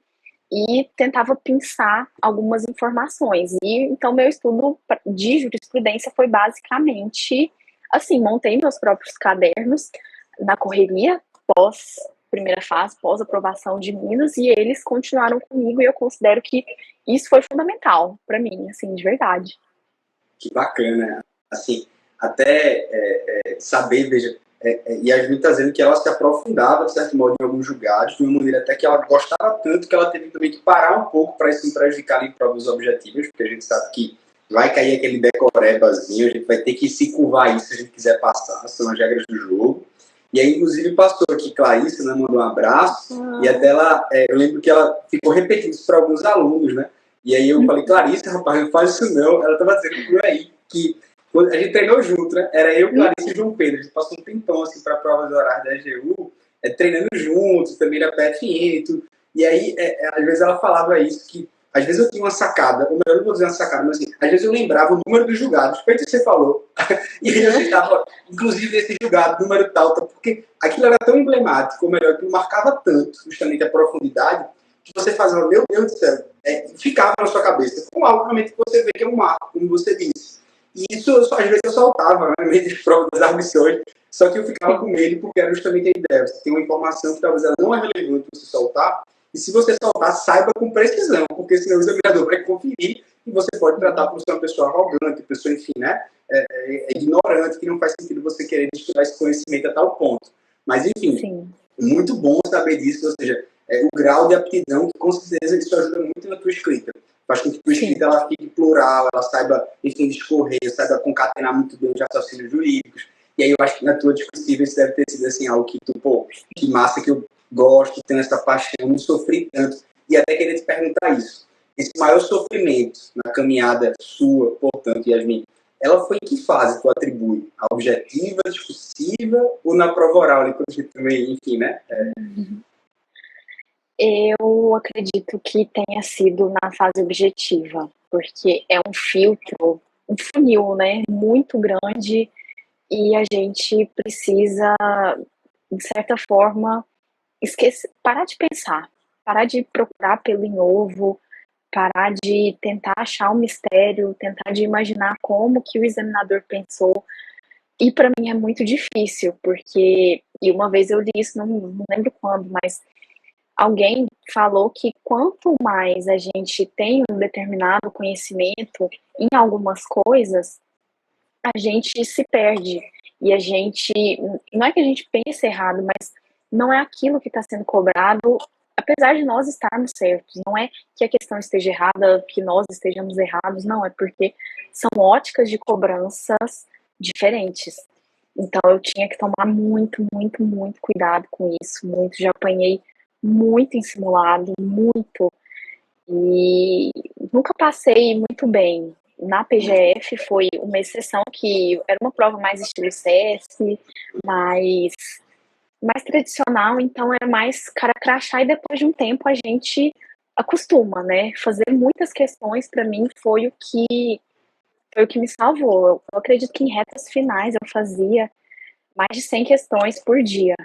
e tentava pensar algumas informações. E então meu estudo de jurisprudência foi basicamente assim, montei meus próprios cadernos na correria, pós primeira fase, pós aprovação de Minas, e eles continuaram comigo, e eu considero que isso foi fundamental para mim, assim, de verdade. Que bacana, assim, até saber, veja, Yasmin está dizendo que ela se aprofundava, de certo modo, em alguns julgados, de uma maneira até que ela gostava tanto que ela teve também que parar um pouco para isso não prejudicar em provas objetivas, porque a gente sabe que vai cair aquele decorebazinho, a gente vai ter que se curvar isso se a gente quiser passar, são as regras do jogo. E aí, inclusive, passou aqui Clarissa, né, mandou um abraço, e até ela, eu lembro que ela ficou repetindo isso para alguns alunos, né? E aí eu falei, Clarissa, rapaz, não faz isso não. Ela estava dizendo por aí que a gente treinou junto, né? Era eu, Clarissa e João Pedro. A gente passou um tempão assim, para provas horárias da EGU, treinando juntos, também na PFN e tudo. E aí, às vezes ela falava isso, que às vezes eu tinha uma sacada, ou melhor, não vou dizer uma sacada, mas assim, às vezes eu lembrava o número dos julgados, feito que você falou. E aí eu tentava, inclusive, esse julgado, número tal, porque aquilo era tão emblemático, ou melhor, que marcava tanto, justamente a profundidade, que você fazia, meu Deus do céu, ficava na sua cabeça, com algo realmente que você vê que é um marco, como você disse. E isso, às vezes, eu soltava, né, no meio das provas, das arguições, só que eu ficava com medo, porque era justamente a ideia. Você tem uma informação que talvez ela não é relevante você soltar, e se você soltar, saiba com precisão, porque senão o examinador vai conferir, e você pode tratar por ser uma pessoa arrogante, pessoa, enfim, né, ignorante, que não faz sentido você querer estudar esse conhecimento a tal ponto. Mas, enfim, muito bom saber disso, ou seja, o grau de aptidão que com certeza isso ajuda muito na tua escrita. Faz com que a tua escrita ela fique plural, ela saiba, enfim, discorrer, saiba concatenar muito bem os raciocínios jurídicos. E aí eu acho que na tua discussível isso deve ter sido assim, algo que tu, pô, que massa, que eu gosto, tenho essa paixão, não sofri tanto. E até queria te perguntar isso. Esse maior sofrimento na caminhada sua, portanto, Yasmin, ela foi em que fase tu atribui? A objetiva, discursiva ou na prova oral? Ali, também, enfim, né? Eu acredito que tenha sido na fase objetiva, porque é um filtro, um funil, né, muito grande e a gente precisa, de certa forma, parar de pensar, parar de procurar pelo em ovo, parar de tentar achar um mistério, tentar de imaginar como que o examinador pensou. E para mim é muito difícil, porque, e uma vez eu li isso, não lembro quando, mas alguém falou que quanto mais a gente tem um determinado conhecimento em algumas coisas, a gente se perde. E a gente, não é que a gente pense errado, mas não é aquilo que está sendo cobrado, apesar de nós estarmos certos. Não é que a questão esteja errada, que nós estejamos errados, não, é porque são óticas de cobranças diferentes. Então eu tinha que tomar muito, muito, muito cuidado com isso, muito, já apanhei muito em simulado, muito, e nunca passei muito bem. Na PGF foi uma exceção, que era uma prova mais estilo CS, mais tradicional, então era mais cara crachá, e depois de um tempo a gente acostuma, né? Fazer muitas questões para mim foi o que me salvou. Eu acredito que em retas finais eu fazia mais de 100 questões por dia,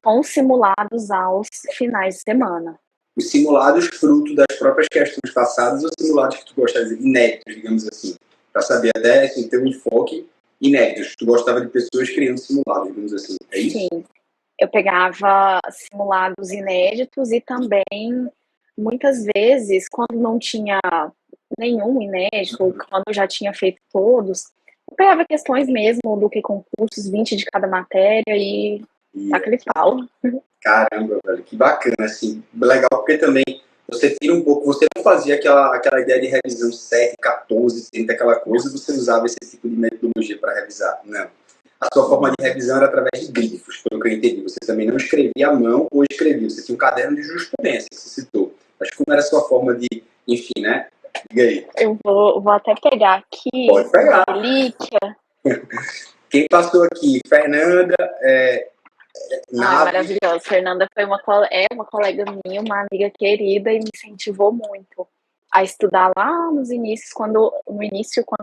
com simulados aos finais de semana. Os simulados fruto das próprias questões passadas ou simulados que tu gostava de inéditos, digamos assim, para saber até assim, ter um enfoque inéditos. Tu gostava de pessoas criando simulados, digamos assim, é isso? Sim, eu pegava simulados inéditos e também, muitas vezes, quando não tinha nenhum inédito, ou quando eu já tinha feito todos, eu pegava questões mesmo do que concursos, 20 de cada matéria e aquele pau. Caramba, velho, que bacana, assim, legal, porque também você tira um pouco, você não fazia aquela ideia de revisão 7, 14, 30, aquela coisa, você usava esse tipo de metodologia para revisar, não. A sua forma de revisão era através de grifos, pelo que eu entendi. Você também não escrevia à mão ou escrevia, você tinha um caderno de jurisprudência, que você citou. Mas como era a sua forma de, enfim, né? Diga aí. Eu vou até pegar aqui. Pode pegar. Relíquia. Quem passou aqui? Fernanda, maravilhosa. Fernanda foi uma colega minha, uma amiga querida, e me incentivou muito a estudar lá no início, quando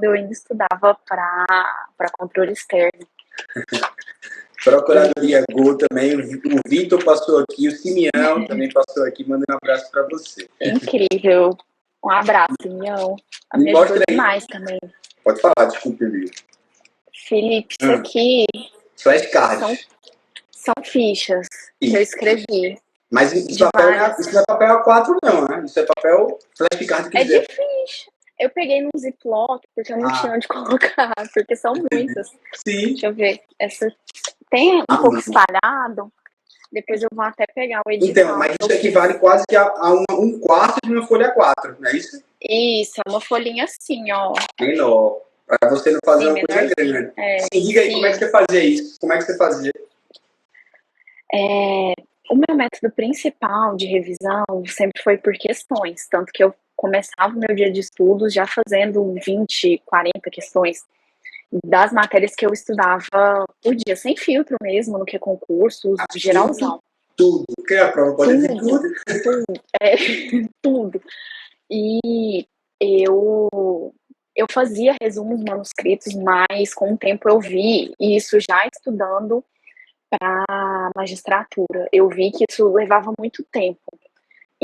eu ainda estudava para controle externo. Procuradoria Go também, o Vitor passou aqui, o Simeão também passou aqui, manda um abraço para você. Incrível. Um abraço, Simeão. Me ajudou demais também. Pode falar, desculpe, Vitor. Felipe, isso aqui flashcards. São fichas que eu escrevi. Mas isso não é papel A4 não, né? Isso é papel flashcard. É de ficha. Eu peguei num Ziploc, porque eu não tinha onde colocar, porque são muitas. Sim. Deixa eu ver. Essa tem um pouco espalhado. Depois eu vou até pegar o edital. Então, mas isso equivale quase que a um quarto de uma folha A4, não é isso? Isso, é uma folhinha assim, ó. Menor. Para você não fazer uma coisa grande. Diga aí, como é que você fazia isso? Como é que você fazia? O meu método principal de revisão sempre foi por questões, tanto que eu começava o meu dia de estudos já fazendo 20, 40 questões das matérias que eu estudava por dia, sem filtro mesmo, no que concursos, geralzão. Tudo, porque a prova pode ser tudo. Tudo. E eu fazia resumos manuscritos, mas com o tempo eu vi, e isso já estudando para magistratura, eu vi que isso levava muito tempo.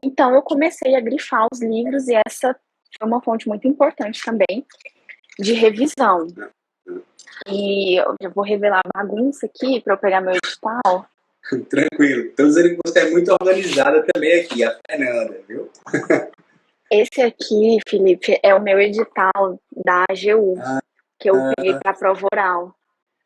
Então eu comecei a grifar os livros, e essa foi uma fonte muito importante também de revisão. E eu já vou revelar a bagunça aqui para eu pegar meu edital. Tranquilo. Estou dizendo que você é muito organizada também aqui, a Fernanda, viu? Esse aqui, Felipe, é o meu edital da AGU, que eu peguei para a prova oral.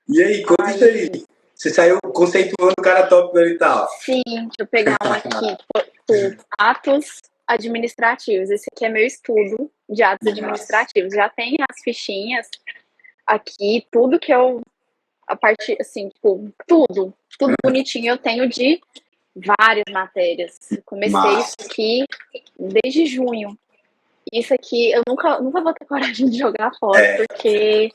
E aí, conta isso aí. Você saiu conceituando o cara top e tal. Sim, deixa eu pegar um aqui. Atos administrativos. Esse aqui é meu estudo de atos administrativos. Já tem as fichinhas aqui, tudo que eu, a parte, assim, tipo, tudo bonitinho eu tenho de várias matérias. Comecei isso aqui desde junho. Isso aqui eu nunca vou ter coragem de jogar fora, porque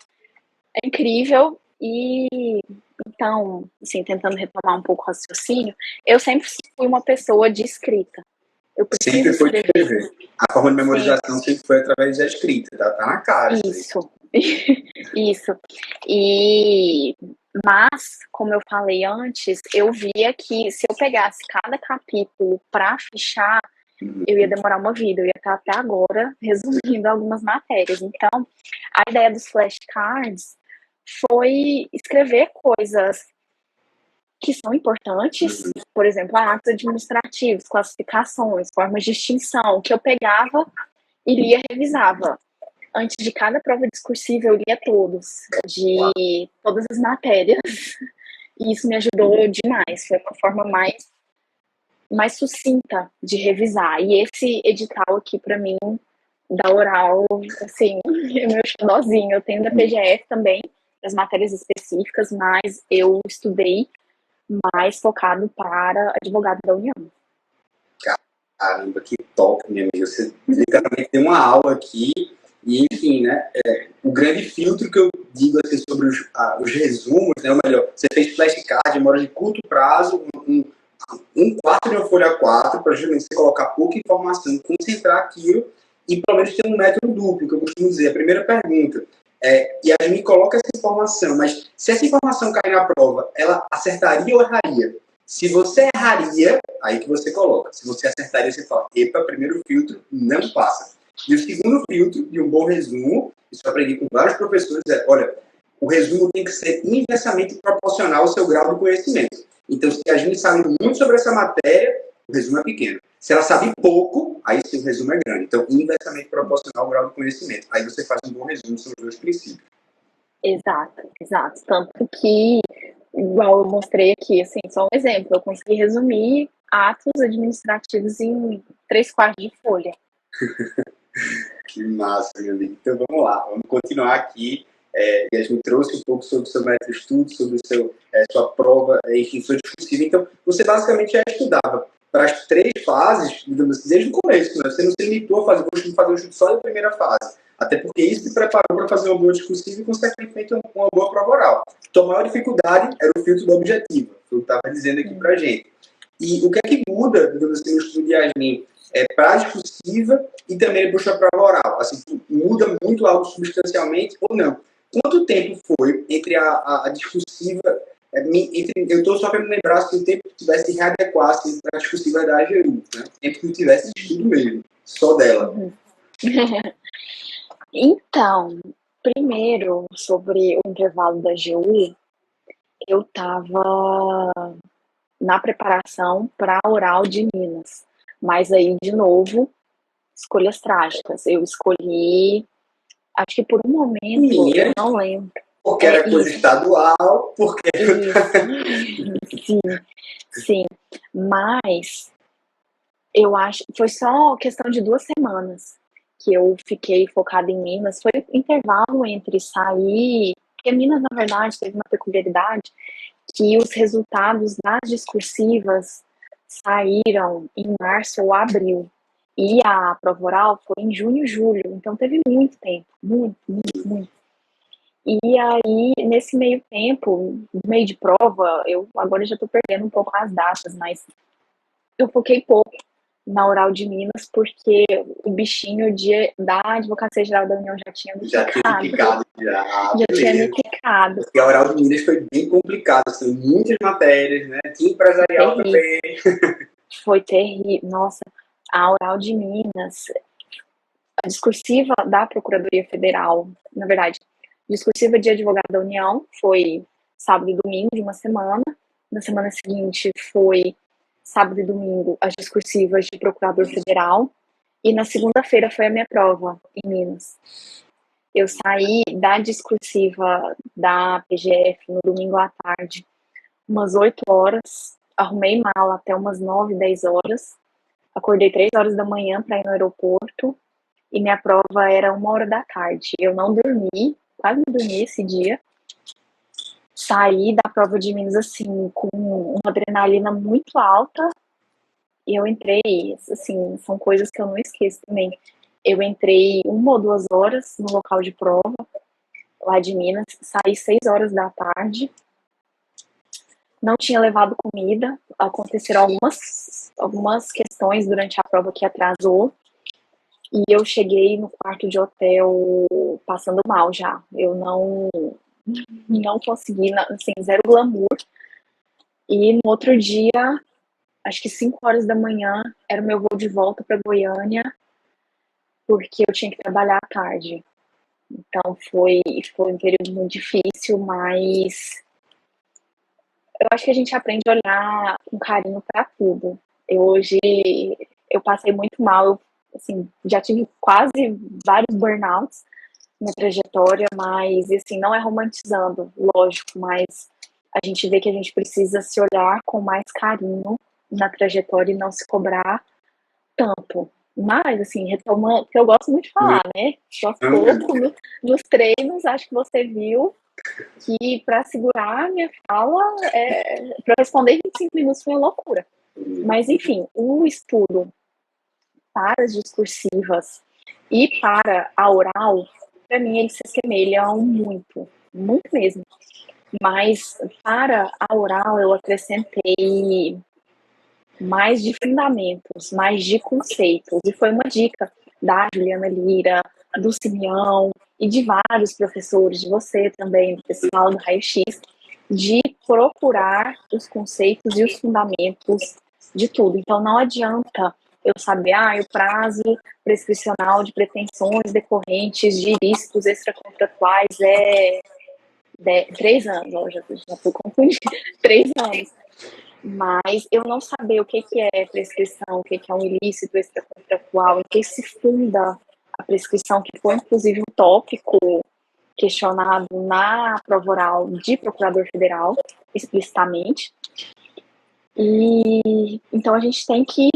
é incrível. E então, assim, tentando retomar um pouco o raciocínio, eu sempre fui uma pessoa de escrita. Eu preciso Sempre foi de escrever. escrever. A forma de memorização sempre foi através da escrita, tá na cara. Isso. Isso. Mas, como eu falei antes, eu via que se eu pegasse cada capítulo para fichar, eu ia demorar uma vida, eu ia estar até agora resumindo algumas matérias. Então, a ideia dos flashcards foi escrever coisas que são importantes, por exemplo, atos administrativos, classificações, formas de extinção, que eu pegava e lia, revisava. Antes de cada prova discursiva, eu lia de todas as matérias. E isso me ajudou demais. Foi uma forma mais sucinta de revisar. E esse edital aqui, para mim, da oral, assim, é meu xodózinho. Eu tenho da PGF também, as matérias específicas, mas eu estudei mais focado para advogado da União. Caramba, que top, minha amiga. Você literalmente tem uma aula aqui. E, enfim, né, o grande filtro que eu digo assim, sobre os resumos, né, ou melhor, você fez flashcard, memória de curto prazo, um quarto de uma folha 4, para justamente você colocar pouca informação, concentrar aquilo e pelo menos ter um método duplo, que eu costumo dizer. A primeira pergunta e a gente coloca essa informação, mas se essa informação cair na prova, ela acertaria ou erraria? Se você erraria, aí que você coloca. Se você acertaria, você fala, epa, primeiro filtro, não passa. E o segundo filtro de um bom resumo, isso eu aprendi com vários professores, olha, o resumo tem que ser inversamente proporcional ao seu grau de conhecimento. Então, se a gente sabe muito sobre essa matéria, o resumo é pequeno. Se ela sabe pouco, aí sim o resumo é grande. Então, inversamente proporcional ao grau de conhecimento. Aí você faz um bom resumo sobre os dois princípios. Exato. Tanto que, igual eu mostrei aqui, assim, só um exemplo, eu consegui resumir atos administrativos em 3/4 de folha. Que massa, meu amigo. Então vamos lá, vamos continuar aqui. E a gente trouxe um pouco sobre o seu método de estudo, sobre sua prova, enfim, sua discussiva. Então, você basicamente já estudava para as 3 fases, digamos assim, desde o começo, né? Você não se limitou a fazer um estudo só da primeira fase. Até porque isso te preparou para fazer uma boa discursiva e, consequentemente, uma boa prova oral. Então, a maior dificuldade era o filtro do objetivo, que eu estava dizendo aqui para a gente. E o que é que muda, digamos assim, no estudo de Yasmin? Para a discursiva e também para a prova oral. Assim, muda muito algo substancialmente ou não? Quanto tempo foi entre a discursiva, eu estou só querendo lembrar se o tempo que tivesse de readequar assim, para a discursiva da AGU, né? O tempo que tivesse de estudo mesmo, só dela. Então, primeiro, sobre o intervalo da AGU, eu estava na preparação para a oral de Minas. Mas aí, de novo, escolhas trágicas. Eu escolhi, acho que por um momento, eu não lembro. Porque era coisa estadual, porque... Sim. Mas eu acho, foi só questão de 2 semanas que eu fiquei focada em Minas. Foi o intervalo entre sair, porque Minas, na verdade, teve uma peculiaridade que os resultados das discursivas saíram em março ou abril. E a prova oral foi em junho e julho. Então teve muito tempo. Muito. E aí, nesse meio tempo, no meio de prova, eu agora já estou perdendo um pouco as datas, mas eu foquei pouco na oral de Minas, porque o bichinho da Advocacia Geral da União já tinha me picado. Já tinha me picado. Porque a oral de Minas foi bem complicado, são muitas matérias, né? Tinha empresarial também. Foi terrível. Nossa, a oral de Minas, a discursiva da Procuradoria Federal, na verdade, discursiva de advogado da União foi sábado e domingo de uma semana. Na semana seguinte foi sábado e domingo as discursivas de procurador federal. E na segunda-feira foi a minha prova em Minas. Eu saí da discursiva da PGF no domingo à tarde umas 8 horas, arrumei mala até umas 9, 10 horas, acordei 3 horas da manhã para ir no aeroporto, e minha prova era 1 hora da tarde. Eu não dormi, quase não dormi esse dia. Saí da prova de Minas, assim, com uma adrenalina muito alta, e eu entrei, assim, são coisas que eu não esqueço também. Eu entrei 1 ou 2 horas no local de prova, lá de Minas, saí 6 horas da tarde, não tinha levado comida, aconteceram algumas questões durante a prova que atrasou, e eu cheguei no quarto de hotel passando mal já. Eu não consegui, assim, zero glamour. E no outro dia, acho que 5 horas da manhã, era o meu voo de volta para Goiânia, porque eu tinha que trabalhar à tarde. Então foi um período muito difícil, mas eu acho que a gente aprende a olhar com carinho para tudo. Hoje eu passei muito mal, eu, assim, já tive quase vários burnouts na trajetória, mas assim, não é romantizando, lógico, mas a gente vê que a gente precisa se olhar com mais carinho na trajetória e não se cobrar tanto. Mas, assim, retomando, porque eu gosto muito de falar, né? Gosto pouco nos treinos, acho que você viu que para segurar a minha fala, para responder em 25 minutos foi uma loucura. Mas, enfim, o estudo para as discursivas e para a oral, para mim, eles se assemelham muito, muito mesmo. Mas para a oral, eu acrescentei mais de fundamentos, mais de conceitos. E foi uma dica da Juliana Lira, do Simeão e de vários professores, de você também, do pessoal do Raio-X, de procurar os conceitos e os fundamentos de tudo. Então, não adianta eu saber, o prazo prescricional de pretensões decorrentes de ilícitos extracontratuais é 3 anos, já fui confundir, 3 anos. Mas eu não saber o que é prescrição, o que é um ilícito extracontratual, em que se funda a prescrição, que foi inclusive um tópico questionado na prova oral de procurador federal, explicitamente. E então a gente tem que.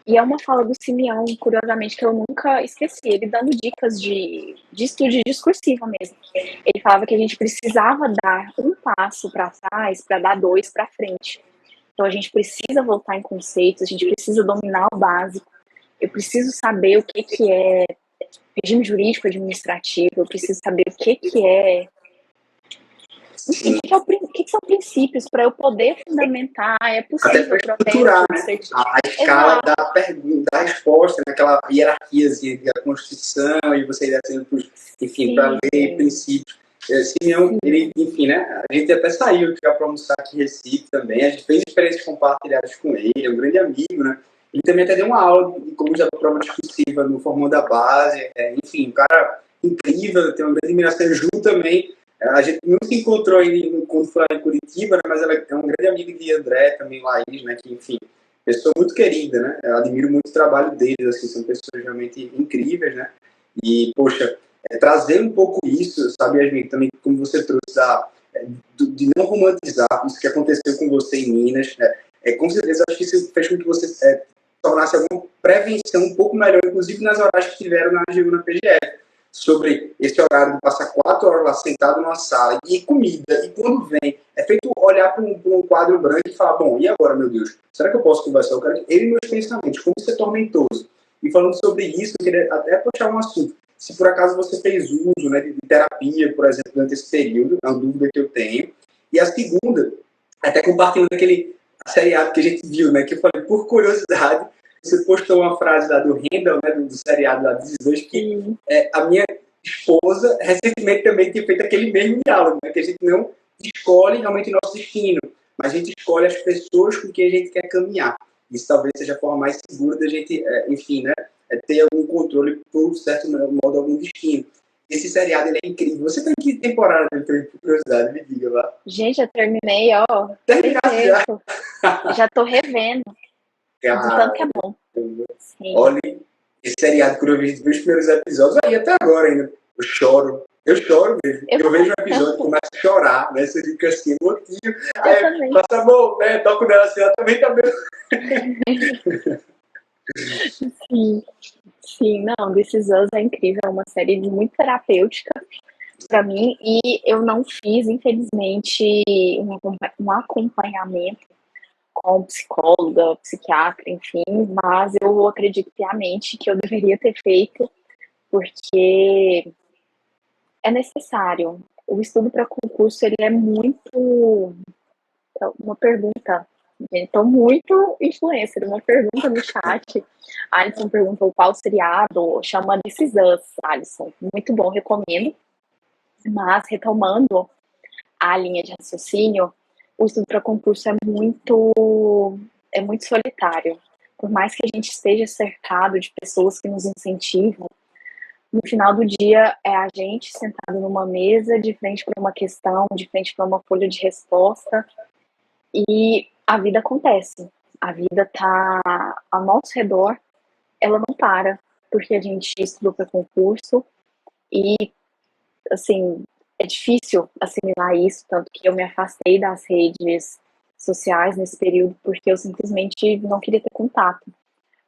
E é uma fala do Simeão, curiosamente, que eu nunca esqueci, ele dando dicas de estudo discursivo mesmo. Ele falava que a gente precisava dar um passo para trás para dar 2 para frente. Então a gente precisa voltar em conceitos, a gente precisa dominar o básico, eu preciso saber o que é regime jurídico administrativo, eu preciso saber o que é. Enfim, o que são princípios para eu poder fundamentar? É possível estruturar, né? A escala da pergunta, da resposta, né? Aquela hierarquiazinha da Constituição e você ir descendo, enfim, para lei, princípios. Simeão, ele, enfim, né? A gente até saiu já para almoçar aqui em Recife também. A gente fez experiências compartilhadas com ele, é um grande amigo, né? Ele também até deu uma aula de como usar a prova discursiva no Formão da Base. Enfim, um cara incrível, tem uma grande admiração. Ju também. A gente não se encontrou ainda quando foi lá em Curitiba, né? Mas ela é um grande amigo de André, também Laís, né? Que, enfim, pessoa muito querida, né? Eu admiro muito o trabalho deles, assim, são pessoas realmente incríveis, né? E, poxa, trazer um pouco isso, sabe, Yasmin, também como você trouxe de não romantizar isso que aconteceu com você em Minas, né? Com certeza, acho que isso fez com que você tornasse alguma prevenção um pouco melhor, inclusive nas horas que tiveram na AGU, na PGF, sobre esse horário de passar 4 horas lá sentado numa sala e comida, e quando vem, é feito olhar para um quadro branco e falar, bom, e agora, meu Deus, será que eu posso conversar? Eu quero ele e meus pensamentos, como isso é tormentoso. E falando sobre isso, eu queria até puxar um assunto. Se por acaso você fez uso, né, de terapia, por exemplo, durante esse período, é uma dúvida que eu tenho. E a segunda, até compartilhando aquele seriado que a gente viu, né, que eu falei, por curiosidade, você postou uma frase lá do Randall, né, do seriado lá dos dois, que a minha esposa recentemente também tinha feito aquele mesmo diálogo, né, que a gente não escolhe realmente o nosso destino, mas a gente escolhe as pessoas com quem a gente quer caminhar. Isso talvez seja a forma mais segura da gente, enfim, né, ter algum controle por certo modo, algum destino. Esse seriado ele é incrível. Você tem que temporada, por curiosidade, me diga lá. Gente, eu terminei, ó. Terminaste já. Já tô revendo. De tanto que é bom. Sim. Olha, esse seriado, quando eu vi os primeiros episódios, aí até agora ainda, eu choro. Eu choro mesmo. Eu vejo um episódio e eu, começo a chorar, né? Você fica assim, emotivo. eu Aí, também. passa a mão, né? Toco nela assim, ela também tá bem. Sim, sim, não, This Is Us é incrível, é uma série muito terapêutica para mim e eu não fiz, infelizmente, um acompanhamento com psicóloga, psiquiatra, enfim, mas eu acredito piamente que eu deveria ter feito porque é necessário. O estudo para concurso ele é muito uma pergunta. Estou muito influencer. Uma pergunta no chat. A Alisson perguntou qual seriado. Chama This Is Us, Alisson. Muito bom, recomendo. Mas, retomando a linha de raciocínio, o estudo para concurso é muito solitário. Por mais que a gente esteja cercado de pessoas que nos incentivam, no final do dia é a gente sentado numa mesa, de frente para uma questão, de frente para uma folha de resposta, e a vida acontece. A vida tá ao nosso redor, ela não para, porque a gente estudou para concurso e, assim, é difícil assimilar isso, tanto que eu me afastei das redes sociais nesse período porque eu simplesmente não queria ter contato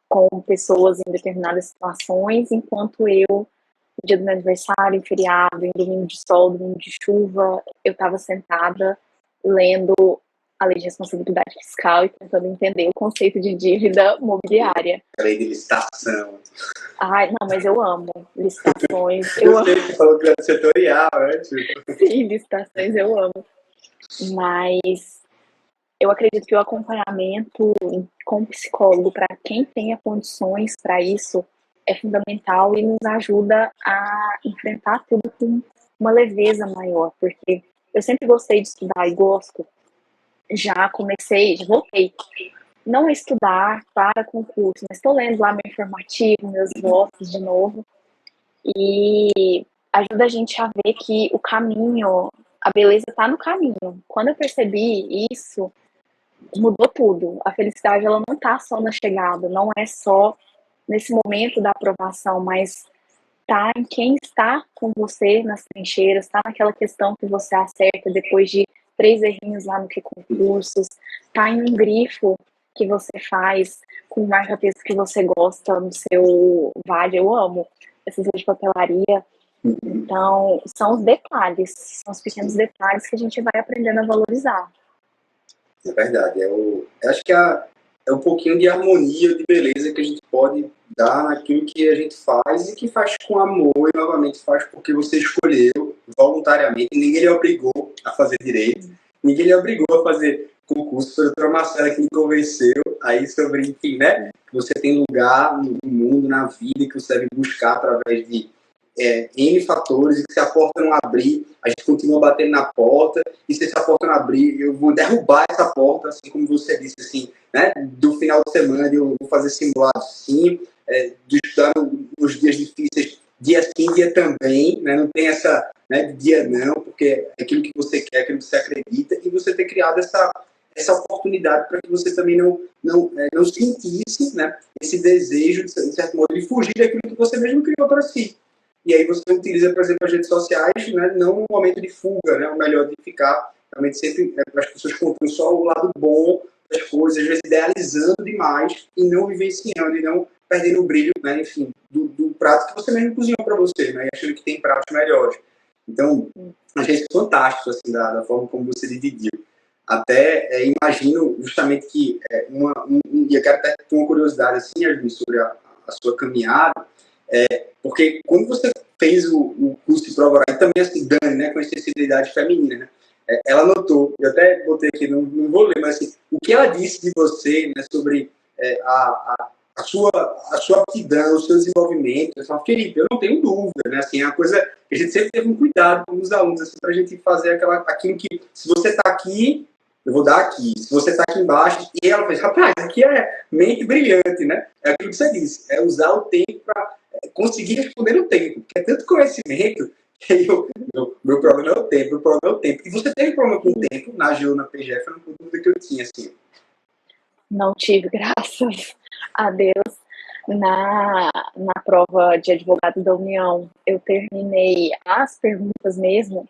com pessoas em determinadas situações, enquanto eu, no dia do meu aniversário, em feriado, em domingo de sol, domingo de chuva, eu estava sentada lendo a lei de responsabilidade fiscal e tentando entender o conceito de dívida mobiliária. Lei de licitação. Ai, não, mas eu amo licitações. Eu sei que você falou que era setorial, né? Tipo. Sim, licitações eu amo. Mas eu acredito que o acompanhamento com psicólogo, para quem tenha condições para isso, é fundamental e nos ajuda a enfrentar tudo com uma leveza maior, porque eu sempre gostei de estudar e gosto. Já voltei, não a estudar para concurso, mas estou lendo lá meu informativo, meus votos de novo, e ajuda a gente a ver que o caminho, a beleza está no caminho. Quando eu percebi isso, mudou tudo. A felicidade ela não está só na chegada, não é só nesse momento da aprovação, mas tá em quem está com você nas trincheiras, tá naquela questão que você acerta depois de 3 errinhos lá no que concursos, tá em um grifo que você faz com o marca-texto que você gosta no seu vale. Eu amo essas de papelaria. Então, são os detalhes, são os pequenos detalhes que a gente vai aprendendo a valorizar. É verdade. Eu acho que é um pouquinho de harmonia, de beleza que a gente pode dar naquilo que a gente faz e que faz com amor e novamente faz porque você escolheu voluntariamente. Ninguém lhe obrigou a fazer direito, ninguém lhe obrigou a fazer concurso. Foi a doutora Marcela que me convenceu aí sobre, enfim, né? Que você tem lugar no mundo, na vida, que você deve buscar através de N fatores, e que se a porta não abrir, a gente continua batendo na porta, e se essa porta não abrir, eu vou derrubar essa porta, assim como você disse, assim, né, do final de semana eu vou fazer simulado sim, de estudar nos dias difíceis, dia sim, dia também, né, não tem essa, né, dia não, porque é aquilo que você quer, aquilo que você acredita, e você ter criado essa oportunidade para que você também não sentisse, né, esse desejo, de certo modo, de fugir daquilo que você mesmo criou para si. E aí você utiliza, por exemplo, as redes sociais, né, não um momento de fuga, né, o melhor de ficar realmente sempre as pessoas contando só o lado bom das coisas, às vezes idealizando demais e não vivenciando e não perdendo o brilho, né, enfim, do prato que você mesmo cozinhou para você, né, e achando que tem pratos melhores. Então, achei isso fantástico, assim, da forma como você dividiu. Até imagino justamente que e eu quero até ter uma curiosidade assim, Yasmin, sobre a sua caminhada, porque quando você fez o curso de prova oral, e também assim, Dani, né, com acessibilidade feminina, né, ela notou, eu até botei aqui, não vou ler, mas assim, o que ela disse de você, né, sobre a sua aptidão, o seu desenvolvimento, eu falo, Felipe, eu não tenho dúvida, né, assim, é uma coisa que a gente sempre teve um cuidado com os alunos, assim, para a gente fazer aquilo que, se você está aqui, eu vou dar aqui. Se você está aqui embaixo, e ela fez, rapaz, aqui é mente brilhante, né? É aquilo que você disse, é usar o tempo para conseguir responder no tempo, porque é tanto conhecimento que meu problema é o tempo, meu problema é o tempo. E você teve problema com o tempo, na GEO, na PGF, eu não tenho dúvida que eu tinha, assim. Não tive, graças a Deus. na prova de advogado da União, eu terminei as perguntas mesmo,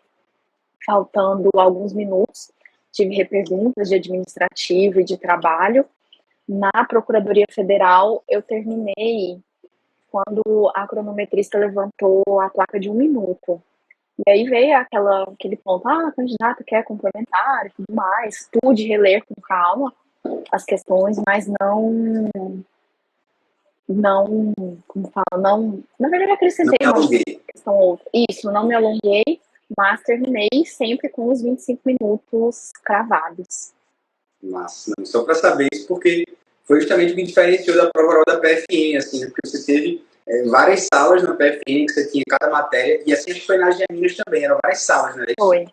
faltando alguns minutos. Tive reperguntas de administrativo e de trabalho. Na Procuradoria Federal, eu terminei quando a cronometrista levantou a placa de 1 minuto. E aí veio aquele ponto, a candidata quer complementar e tudo mais, pude reler com calma as questões, mas como fala, não, na verdade acrescentei uma questão ou outra. Isso, não me alonguei, mas terminei sempre com os 25 minutos cravados. Massa, só para saber isso, porque foi justamente o que diferenciou da prova oral da PFN, assim, porque você teve várias salas na PFN, que você tinha cada matéria, e assim acho que foi nas Minas também, eram várias salas, né? Foi.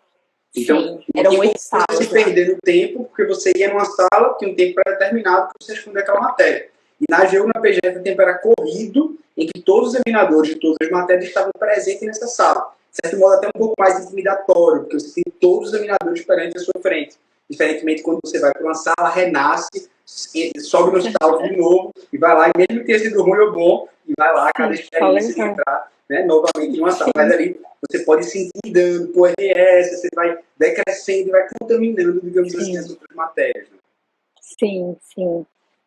Então, sim, eram 8 salas. Você se perder no tempo, porque você ia numa sala, tinha um tempo pré-determinado para você responder aquela matéria. E na AGU, na PGF, o tempo era corrido, em que todos os examinadores de todas as matérias estavam presentes nessa sala. De certo modo, até um pouco mais intimidatório, porque você tem todos os examinadores perante a sua frente. Diferentemente, quando você vai para uma sala, renasce, sobe no salto de novo, e vai lá, e mesmo que tenha sido ruim ou bom, e vai lá, cada experiência de entrar, né, novamente em uma sala. Mas ali, você pode ir se intimidando, por RS, você vai decrescendo e vai contaminando, digamos assim, as outras matérias. Né? Sim, sim.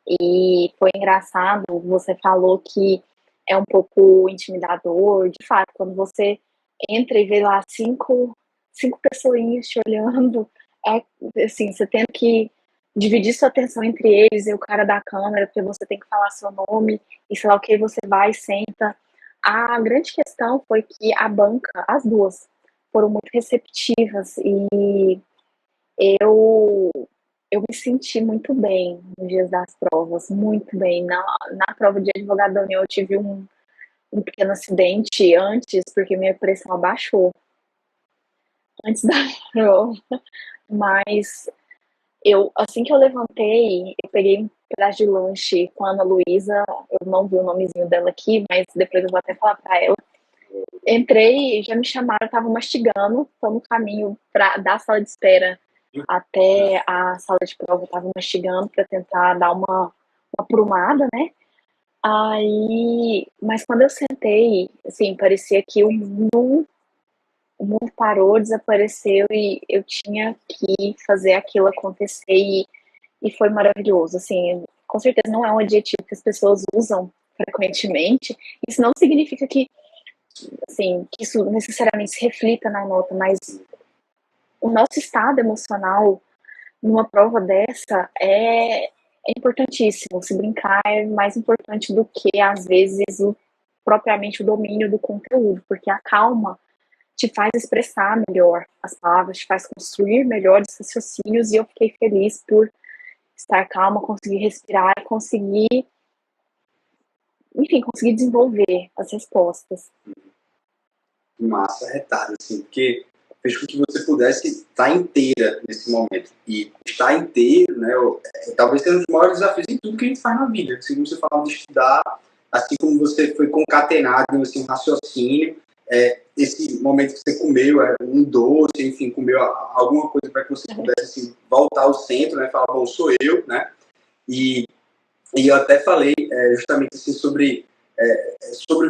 E foi engraçado, você falou que é um pouco intimidador, de fato, quando você entra e vê lá cinco pessoinhas te olhando, assim, você tem que dividir sua atenção entre eles e o cara da câmera, porque você tem que falar seu nome, e sei lá o que, você vai e senta. A grande questão foi que a banca, as duas, foram muito receptivas, e eu me senti muito bem nos dias das provas, muito bem. Na prova de advogado da União eu tive um pequeno acidente antes, porque minha pressão abaixou antes da prova, mas assim que eu levantei, eu peguei um pedaço de lanche com a Ana Luísa, eu não vi o nomezinho dela aqui, mas depois eu vou até falar pra ela. Entrei, já me chamaram, eu tava mastigando, tô no caminho da sala de espera até a sala de prova, eu tava mastigando para tentar dar uma aprumada, né? Aí, mas quando eu sentei, assim, parecia que o mundo parou, desapareceu e eu tinha que fazer aquilo acontecer e foi maravilhoso, assim, com certeza não é um adjetivo que as pessoas usam frequentemente, isso não significa que, assim, que isso necessariamente se reflita na nota, mas o nosso estado emocional numa prova dessa é importantíssimo. Se brincar é mais importante do que, às vezes, propriamente o domínio do conteúdo, porque a calma te faz expressar melhor as palavras, te faz construir melhor os raciocínios, e eu fiquei feliz por estar calma, conseguir respirar e conseguir, enfim, conseguir desenvolver as respostas. Massa, retardo, assim, porque fez com que você pudesse estar inteira nesse momento. E estar inteiro, né, talvez seja um dos maiores desafios em tudo que a gente faz na vida. Assim como você falava de estudar, assim como você foi concatenado, assim, um raciocínio, esse momento que você comeu um doce, enfim, comeu alguma coisa para que você pudesse assim, voltar ao centro, né, falar, bom, sou eu, né, e eu até falei justamente assim sobre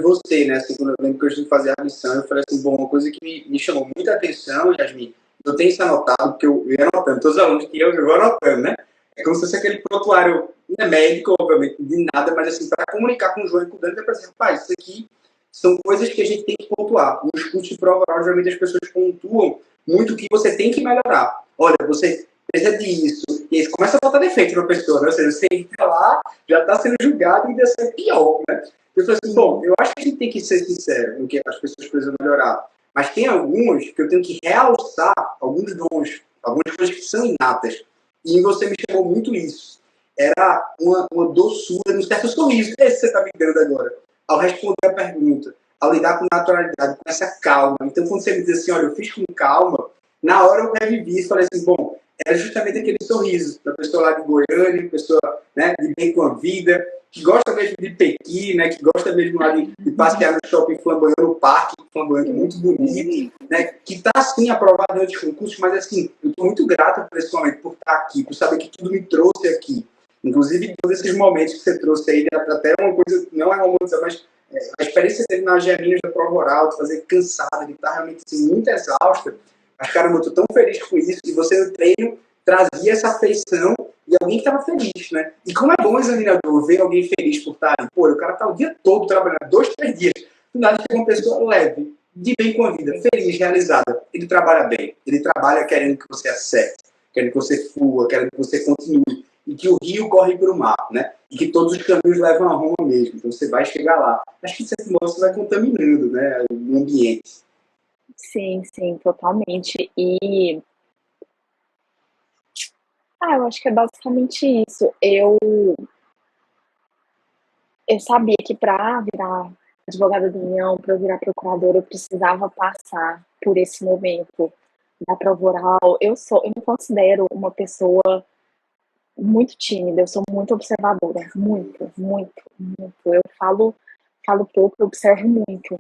você, né, assim, quando eu lembro que eu tive que fazer a missão, eu falei assim, bom, uma coisa que me chamou muita atenção, Yasmin, eu tenho isso anotado, porque eu ia anotando, todos os alunos que eu vou anotando, né, é como se fosse aquele prontuário, não é médico, obviamente, de nada, mas assim, para comunicar com o João e com o Dante, é para dizer, rapaz, isso aqui são coisas que a gente tem que pontuar. Nos cursos de prova oral, geralmente as pessoas pontuam muito o que você tem que melhorar. Olha, você precisa disso. E aí você começa a botar defeito na pessoa, né? Ou seja, você entra lá, já está sendo julgado e ainda ser pior, né? Eu falei assim, bom, eu acho que a gente tem que ser sincero no que as pessoas precisam melhorar. Mas tem alguns que eu tenho que realçar, alguns dons, algumas coisas que são inatas. E em você me chamou muito isso. Era uma doçura, um certo sorriso. Esse que você está me dando agora. Ao responder a pergunta, ao lidar com naturalidade, com essa calma. Então, quando você me diz assim, olha, eu fiz com calma, na hora eu revivi e falei assim, bom, era justamente aquele sorriso da pessoa lá de Goiânia, pessoa, né, de bem com a vida, que gosta mesmo de Pequi, né, que gosta mesmo lá de passear no shopping Flamboyant, no parque Flamboyant, muito bonito, né, que está, assim, aprovado em outros concursos, mas, assim, eu estou muito grato por esse momento, por estar aqui, por saber que tudo me trouxe aqui. Inclusive, todos esses momentos que você trouxe aí, até uma coisa, não é uma coisa, mas A experiência dele nas Geminas da prova oral, de fazer cansado, de estar realmente assim, muito exausta, mas caramba, eu tô tão feliz com isso, e você no treino trazia essa afeição e alguém que estava feliz, né? E como é bom o examinador ver alguém feliz por estar ali. Pô, o cara tá o dia todo trabalhando, 2, 3 dias. Do nada chega uma pessoa leve, de bem com a vida, feliz, realizada. Ele trabalha bem. Ele trabalha querendo que você acerte, querendo que você flua, querendo que você continue. E que o rio corre para o mar, né? E que todos os caminhos levam a Roma mesmo. Então você vai chegar lá. Acho que de certo modo você vai contaminando, né, o ambiente. Sim, sim, totalmente. E eu acho que é basicamente isso. Eu sabia que para virar advogada da União, para eu virar procuradora, eu precisava passar por esse momento da prova oral. Eu me considero uma pessoa muito tímida, eu sou muito observadora, muito, muito, muito. Eu falo pouco, eu observo muito.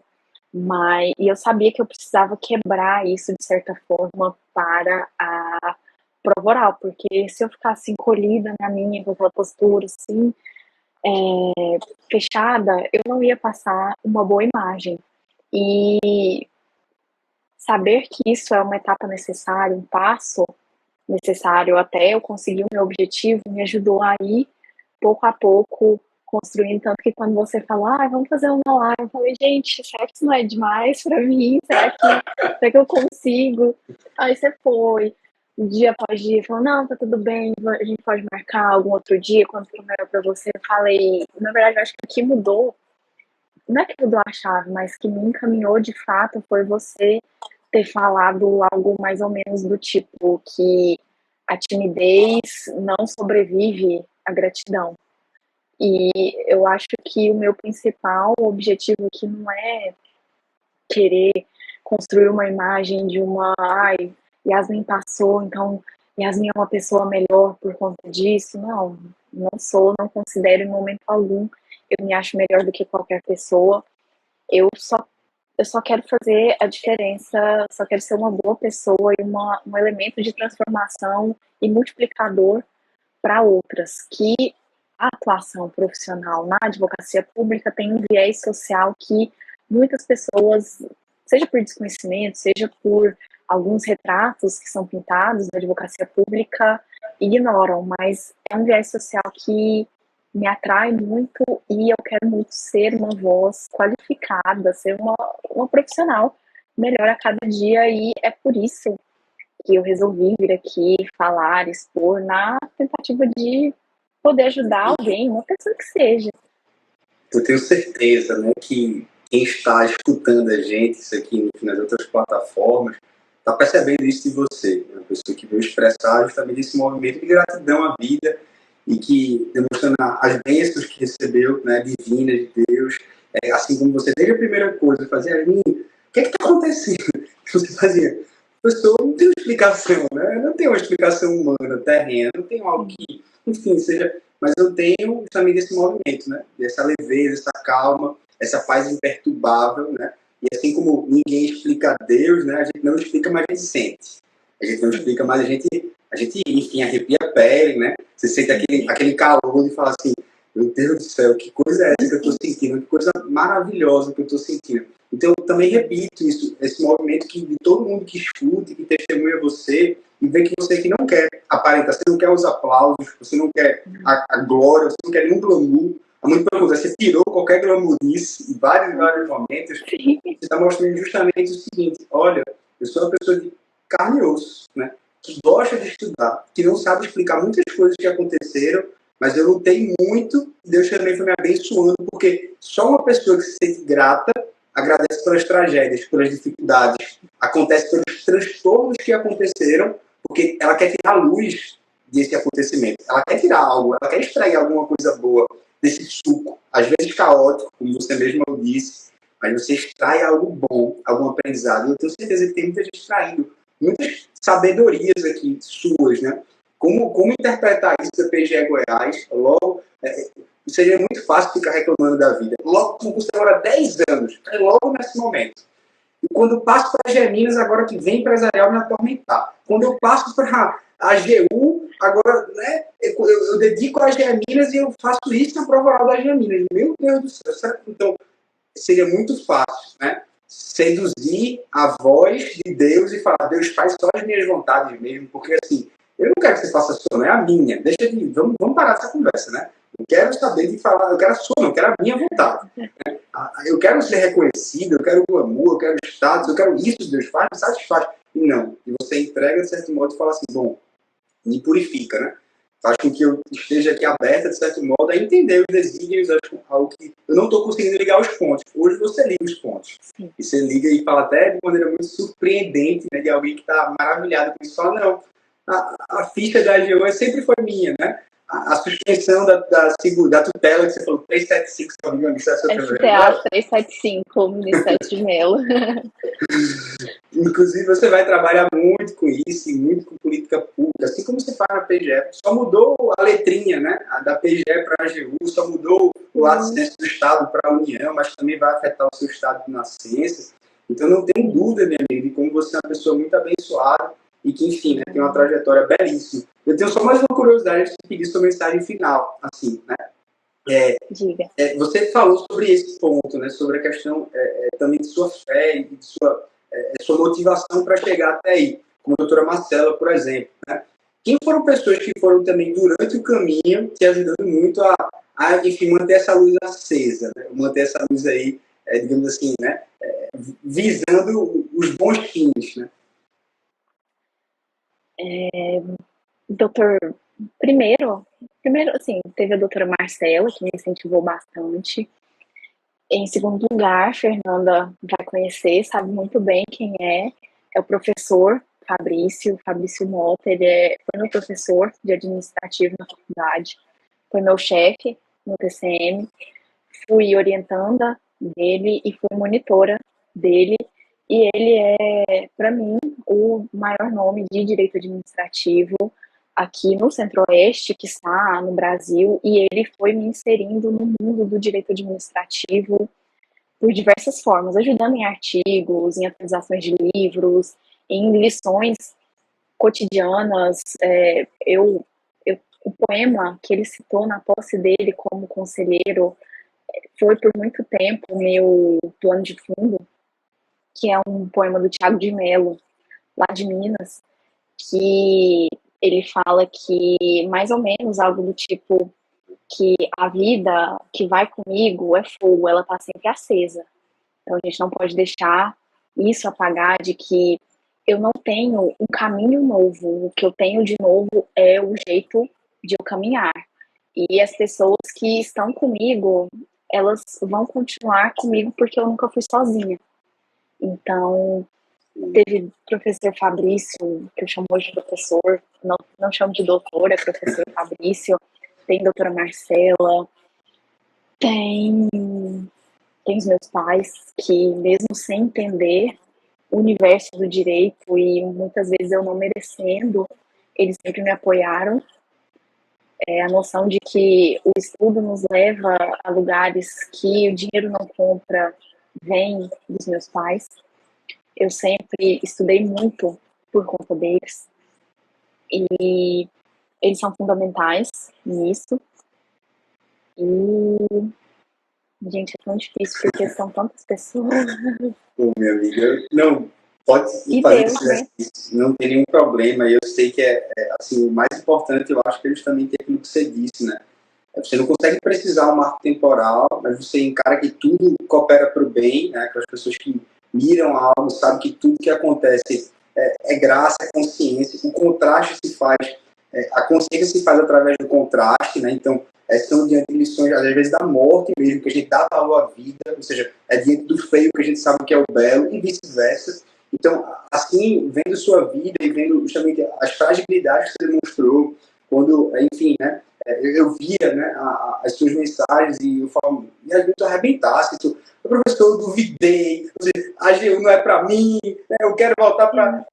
E eu sabia que eu precisava quebrar isso de certa forma para a prova oral, porque se eu ficasse encolhida na minha, com aquela postura assim, fechada, eu não ia passar uma boa imagem. E saber que isso é uma etapa necessária, um passo necessário até eu conseguir o meu objetivo, me ajudou a ir pouco a pouco construindo. Tanto que quando você fala, vamos fazer uma live, eu falei, gente, será que isso não é demais pra mim? Será que eu consigo? Aí você foi, dia após dia, falou, não, tá tudo bem, a gente pode marcar algum outro dia, quando for melhor pra você. Eu falei, na verdade, eu acho que o que mudou, não é que mudou a chave, mas que me encaminhou de fato foi você ter falado algo mais ou menos do tipo que a timidez não sobrevive à gratidão. E eu acho que o meu principal objetivo aqui não é querer construir uma imagem de Yasmin passou, então Yasmin é uma pessoa melhor por conta disso. Não, não considero em momento algum. Eu me acho melhor do que qualquer pessoa. Eu só quero fazer a diferença, só quero ser uma boa pessoa e um elemento de transformação e multiplicador para outras. Que a atuação profissional na advocacia pública tem um viés social que muitas pessoas, seja por desconhecimento, seja por alguns retratos que são pintados da advocacia pública, ignoram, mas é um viés social que me atrai muito e eu quero muito ser uma voz qualificada, ser uma profissional melhor a cada dia, e é por isso que eu resolvi vir aqui falar, expor, na tentativa de poder ajudar alguém, uma pessoa que seja. Eu tenho certeza, né, que quem está escutando a gente, isso aqui nas outras plataformas, está percebendo isso de você, né? Uma pessoa que veio expressar justamente esse movimento de gratidão à vida e que, demonstrando as bênçãos que recebeu, né, divinas de Deus, assim como você, desde a primeira coisa, fazia, Yasmin, o que está acontecendo? Você fazia, pessoa não tem uma explicação, né? Não tem uma explicação humana, terrena, não tem algo que, enfim, seja. Mas eu tenho também desse movimento, né? Dessa leveza, essa calma, essa paz imperturbável, né? E assim como ninguém explica Deus, né? A gente não explica, mas a gente sente. A gente não explica, mas a gente enfim, arrepia a pele, né? Você sente aquele calor de falar assim, meu Deus do céu, que coisa é essa que eu estou sentindo? Que coisa maravilhosa que eu estou sentindo. Então, eu também repito isso, esse movimento que de todo mundo que escuta, que testemunha você, e vê que você que não quer aparentar, você não quer os aplausos, você não quer a glória, você não quer nenhum glamour. Há muito pergunta, você tirou qualquer glamourice em vários momentos, você está mostrando justamente o seguinte, olha, eu sou uma pessoa de carne e osso, né? Que gosta de estudar, que não sabe explicar muitas coisas que aconteceram, mas eu lutei muito e Deus também foi me abençoando, porque só uma pessoa que se sente grata agradece pelas tragédias, pelas dificuldades, acontece pelos transtornos que aconteceram, porque ela quer tirar a luz desse acontecimento. Ela quer tirar algo, ela quer extrair alguma coisa boa desse suco, às vezes caótico, como você mesmo disse, mas você extrai algo bom, algum aprendizado. Eu tenho certeza que tem muita gente extraindo muitas sabedorias aqui suas, né? Como interpretar isso da PGE Goiás? Logo, seria muito fácil ficar reclamando da vida. Logo, como você demora 10 anos, logo nesse momento. E quando eu passo para a Geminas, agora que vem empresarial me atormentar. Quando eu passo para a AGU, agora, né, eu dedico a Geminas e eu faço isso na prova oral da Geminas. Meu Deus do céu. Certo? Então, seria muito fácil, né? Seduzir a voz de Deus e falar, Deus, faz só as minhas vontades mesmo, porque assim, eu não quero que você faça a sua, não é a minha. Vamos parar essa conversa, né? Eu quero saber de falar, eu quero a sua, não, eu quero a minha vontade. Né? Eu quero ser reconhecido, eu quero glamour, eu quero status, eu quero isso, Deus faz, me satisfaz. E não. E você entrega de certo modo e fala assim, bom, me purifica, né? Faz com que eu esteja aqui aberta, de certo modo, a entender os desígnios, algo que eu não estou conseguindo ligar os pontos. Hoje você liga os pontos. Sim. E você liga e fala até de maneira muito surpreendente, né, de alguém que está maravilhado com isso. Fala, não, a ficha da AGU sempre foi minha, né? A suspensão da tutela que você falou, 375, se não me engano, isso é STA 375, Ministério de Melo. Inclusive, você vai trabalhar muito com isso e muito com política pública, assim como você faz na PGE. Só mudou a letrinha, né? Da PGE para a AGU, só mudou o lado ciência do Estado para a União, mas também vai afetar o seu estado de nascença. Então, não tem dúvida, minha amiga, de como você é uma pessoa muito abençoada e que, enfim, né, tem uma trajetória belíssima. Eu tenho só mais uma curiosidade de pedir sua mensagem final, assim, né? Você falou sobre esse ponto, né? Sobre a questão também de sua fé e de sua motivação para chegar até aí, como a doutora Marcela, por exemplo. Né? Quem foram pessoas que foram também durante o caminho te ajudando muito a enfim, manter essa luz acesa, né? Manter essa luz aí, digamos assim, né? Visando os bons fins, né? Primeiro, assim, teve a doutora Marcela, que me incentivou bastante. Em segundo lugar, Fernanda vai conhecer, sabe muito bem quem é o professor Fabrício Mota. Ele foi meu professor de administrativo na faculdade, foi meu chefe no TCM, fui orientanda dele e fui monitora dele, e ele é, para mim, o maior nome de direito administrativo aqui no Centro-Oeste, que está no Brasil, e ele foi me inserindo no mundo do direito administrativo por diversas formas, ajudando em artigos, em atualizações de livros, em lições cotidianas. O poema que ele citou na posse dele como conselheiro foi por muito tempo o meu plano de fundo, que é um poema do Tiago de Mello, lá de Minas, que ele fala que, mais ou menos, algo do tipo que a vida que vai comigo é fogo, ela tá sempre acesa. Então a gente não pode deixar isso apagar, de que eu não tenho um caminho novo, o que eu tenho de novo é o jeito de eu caminhar. E as pessoas que estão comigo, elas vão continuar comigo porque eu nunca fui sozinha. Então, teve o professor Fabrício, que eu chamo hoje de professor, não chamo de doutor, é professor Fabrício, tem doutora Marcela, tem os meus pais, que mesmo sem entender o universo do direito e muitas vezes eu não merecendo, eles sempre me apoiaram. A noção de que o estudo nos leva a lugares que o dinheiro não compra vem dos meus pais. Eu sempre estudei muito por conta deles e eles são fundamentais nisso. E, gente, é tão difícil porque são tantas pessoas. Pô, minha amiga, não, pode E fazer Deus, esse exercício, não tem nenhum problema. E eu sei que assim, o mais importante, eu acho que é justamente aquilo que você disse, né? Você não consegue precisar um marco temporal, mas você encara que tudo coopera para o bem, né? Aquelas pessoas que miram algo, sabem que tudo que acontece é graça, é consciência, o contraste se faz, a consciência se faz através do contraste, né? Então, são diante de lições, às vezes, da morte mesmo, que a gente dá valor à vida, ou seja, é diante do feio que a gente sabe que é o belo, e vice-versa. Então, assim, vendo sua vida e vendo justamente as fragilidades que você demonstrou, quando, enfim, né, eu via, né, as suas mensagens e eu falo, e às vezes eu arrebentasse, professor, eu duvidei, a AGU não é para mim, né, eu quero voltar para...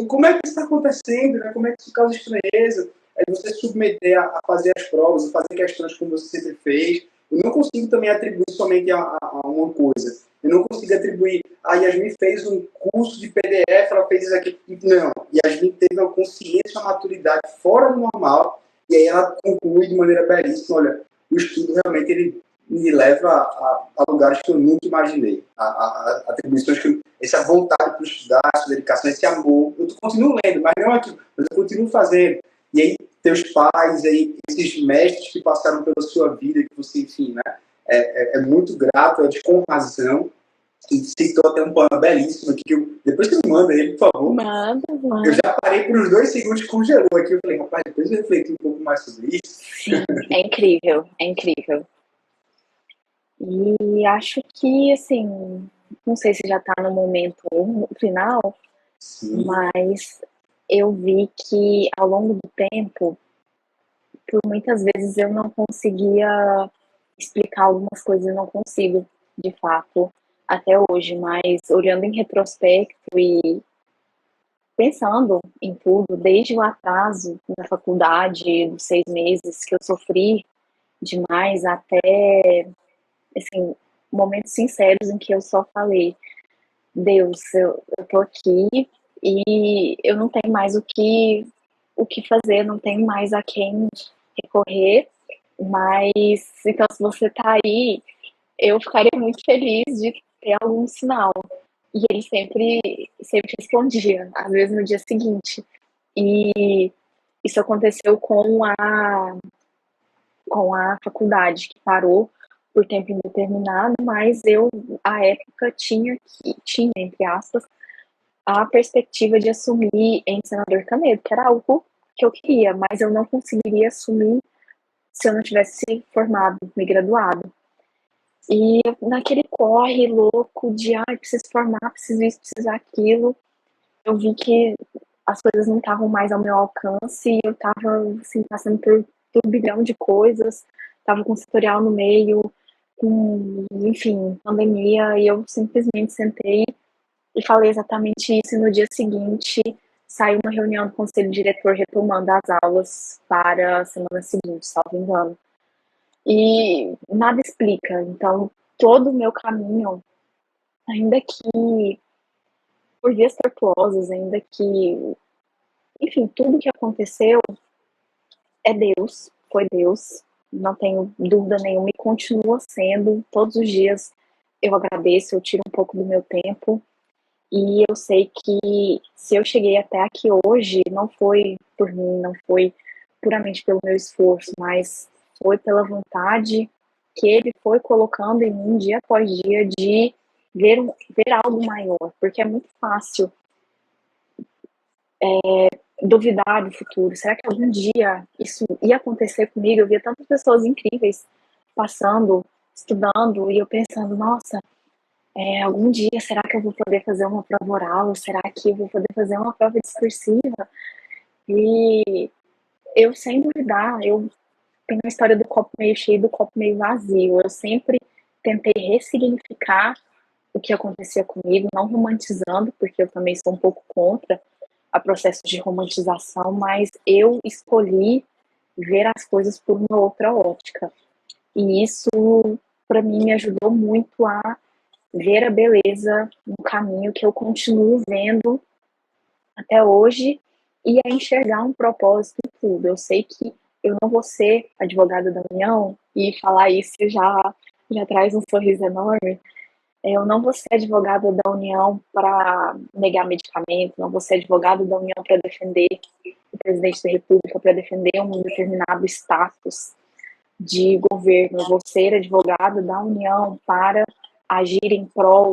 Como é que isso está acontecendo, né, como é que isso causa estranheza? Você submeter a fazer as provas, a fazer questões como você sempre fez. Eu não consigo também atribuir somente a uma coisa. Eu não consigo atribuir, a Yasmin fez um curso de PDF, ela fez isso aqui. Não, Yasmin teve uma consciência, uma maturidade fora do normal, e aí ela conclui de maneira belíssima, olha, o estudo realmente ele me leva a lugares que eu nunca imaginei, a atribuições que essa vontade para estudar, essa dedicação, esse amor, eu continuo lendo, mas não aquilo, mas eu continuo fazendo. E aí, teus pais, aí, esses mestres que passaram pela sua vida, que você, enfim, né, é muito grato, é de com razão. E citou até um poema belíssimo aqui, que depois que me manda ele, por favor. Manda. Eu já parei por uns 2 segundos, congelou aqui. Eu falei, rapaz, depois eu refleti um pouco mais sobre isso. Sim, é incrível, é incrível. E acho que, assim, não sei se já tá no momento final, Sim. mas eu vi que ao longo do tempo, por muitas vezes eu não conseguia explicar algumas coisas, eu não consigo, de fato, até hoje, mas olhando em retrospecto e pensando em tudo, desde o atraso da faculdade, dos 6 meses que eu sofri demais, até, assim, momentos sinceros em que eu só falei, Deus, eu tô aqui e eu não tenho mais o que fazer, não tenho mais a quem recorrer, mas então se você tá aí, eu ficaria muito feliz de ter algum sinal. E ele sempre respondia, às vezes no dia seguinte. E isso aconteceu com a faculdade, que parou por tempo indeterminado, mas eu, à época, tinha, entre aspas, a perspectiva de assumir em Senador Canedo, que era algo que eu queria, mas eu não conseguiria assumir se eu não tivesse formado, me graduado. E naquele corre louco de, preciso formar, preciso isso, preciso aquilo, eu vi que as coisas não estavam mais ao meu alcance e eu estava assim, passando por um turbilhão de coisas, estava com o tutorial no meio, com, enfim, pandemia, e eu simplesmente sentei e falei exatamente isso, e no dia seguinte saiu uma reunião do conselho diretor retomando as aulas para a semana seguinte, salvo engano. E nada explica, então todo o meu caminho, ainda que por vias tortuosas, ainda que, enfim, tudo que aconteceu é Deus, foi Deus, não tenho dúvida nenhuma e continua sendo. Todos os dias eu agradeço, eu tiro um pouco do meu tempo e eu sei que se eu cheguei até aqui hoje, não foi por mim, não foi puramente pelo meu esforço, mas foi pela vontade que ele foi colocando em mim dia após dia de ver algo maior, porque é muito fácil duvidar do futuro. Será que algum dia isso ia acontecer comigo? Eu via tantas pessoas incríveis passando, estudando, e eu pensando, nossa, algum dia será que eu vou poder fazer uma prova oral? Será que eu vou poder fazer uma prova discursiva? E eu, sem duvidar, eu tenho a história do copo meio cheio e do copo meio vazio. Eu sempre tentei ressignificar o que acontecia comigo, não romantizando, porque eu também sou um pouco contra a processo de romantização, mas eu escolhi ver as coisas por uma outra ótica. E isso, para mim, me ajudou muito a ver a beleza no caminho que eu continuo vendo até hoje e a enxergar um propósito em tudo. Eu sei que eu não vou ser advogada da União e falar isso já traz um sorriso enorme. Eu não vou ser advogada da União para negar medicamento, não vou ser advogada da União para defender o presidente da República, para defender um determinado status de governo. Eu vou ser advogada da União para agir em prol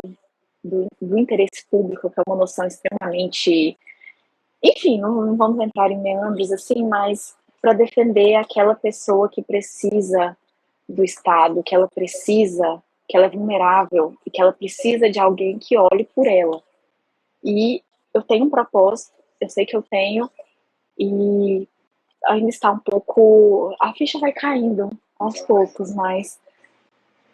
do interesse público, que é uma noção extremamente... Enfim, não vamos entrar em meandros assim, mas para defender aquela pessoa que precisa do Estado, que ela precisa, que ela é vulnerável e que ela precisa de alguém que olhe por ela. E eu tenho um propósito, eu sei que eu tenho, e ainda está um pouco... A ficha vai caindo aos poucos, mas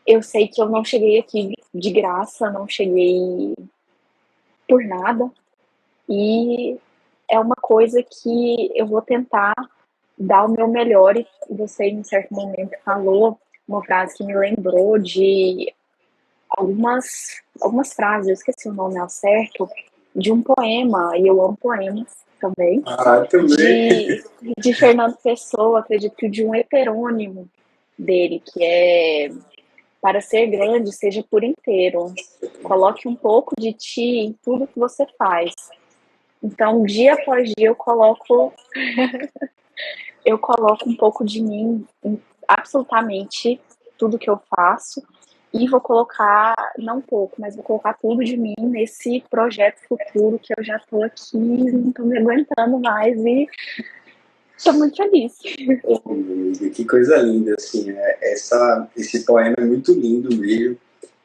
eu sei que eu não cheguei aqui de graça, não cheguei por nada, e é uma coisa que eu vou tentar dar o meu melhor. E você, em um certo momento, falou uma frase que me lembrou de algumas frases, eu esqueci o nome ao certo, de um poema, e eu amo poemas também, Também. de Fernando Pessoa, acredito que de um heterônimo dele, que é para ser grande, seja por inteiro. Coloque um pouco de ti em tudo que você faz. Então, dia após dia, eu coloco um pouco de mim em absolutamente tudo que eu faço e vou colocar, não pouco, mas vou colocar tudo de mim nesse projeto futuro que eu já tô aqui, não tô me aguentando mais e tô muito feliz. Ô, amiga, que coisa linda, assim, esse poema é muito lindo mesmo,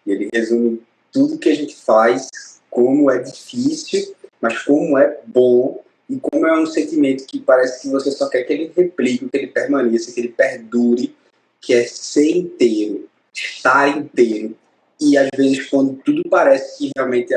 e ele resume tudo que a gente faz, como é difícil, mas como é bom, e como é um sentimento que parece que você só quer que ele replique, que ele permaneça, que ele perdure, que é ser inteiro, estar inteiro. E às vezes, quando tudo parece que realmente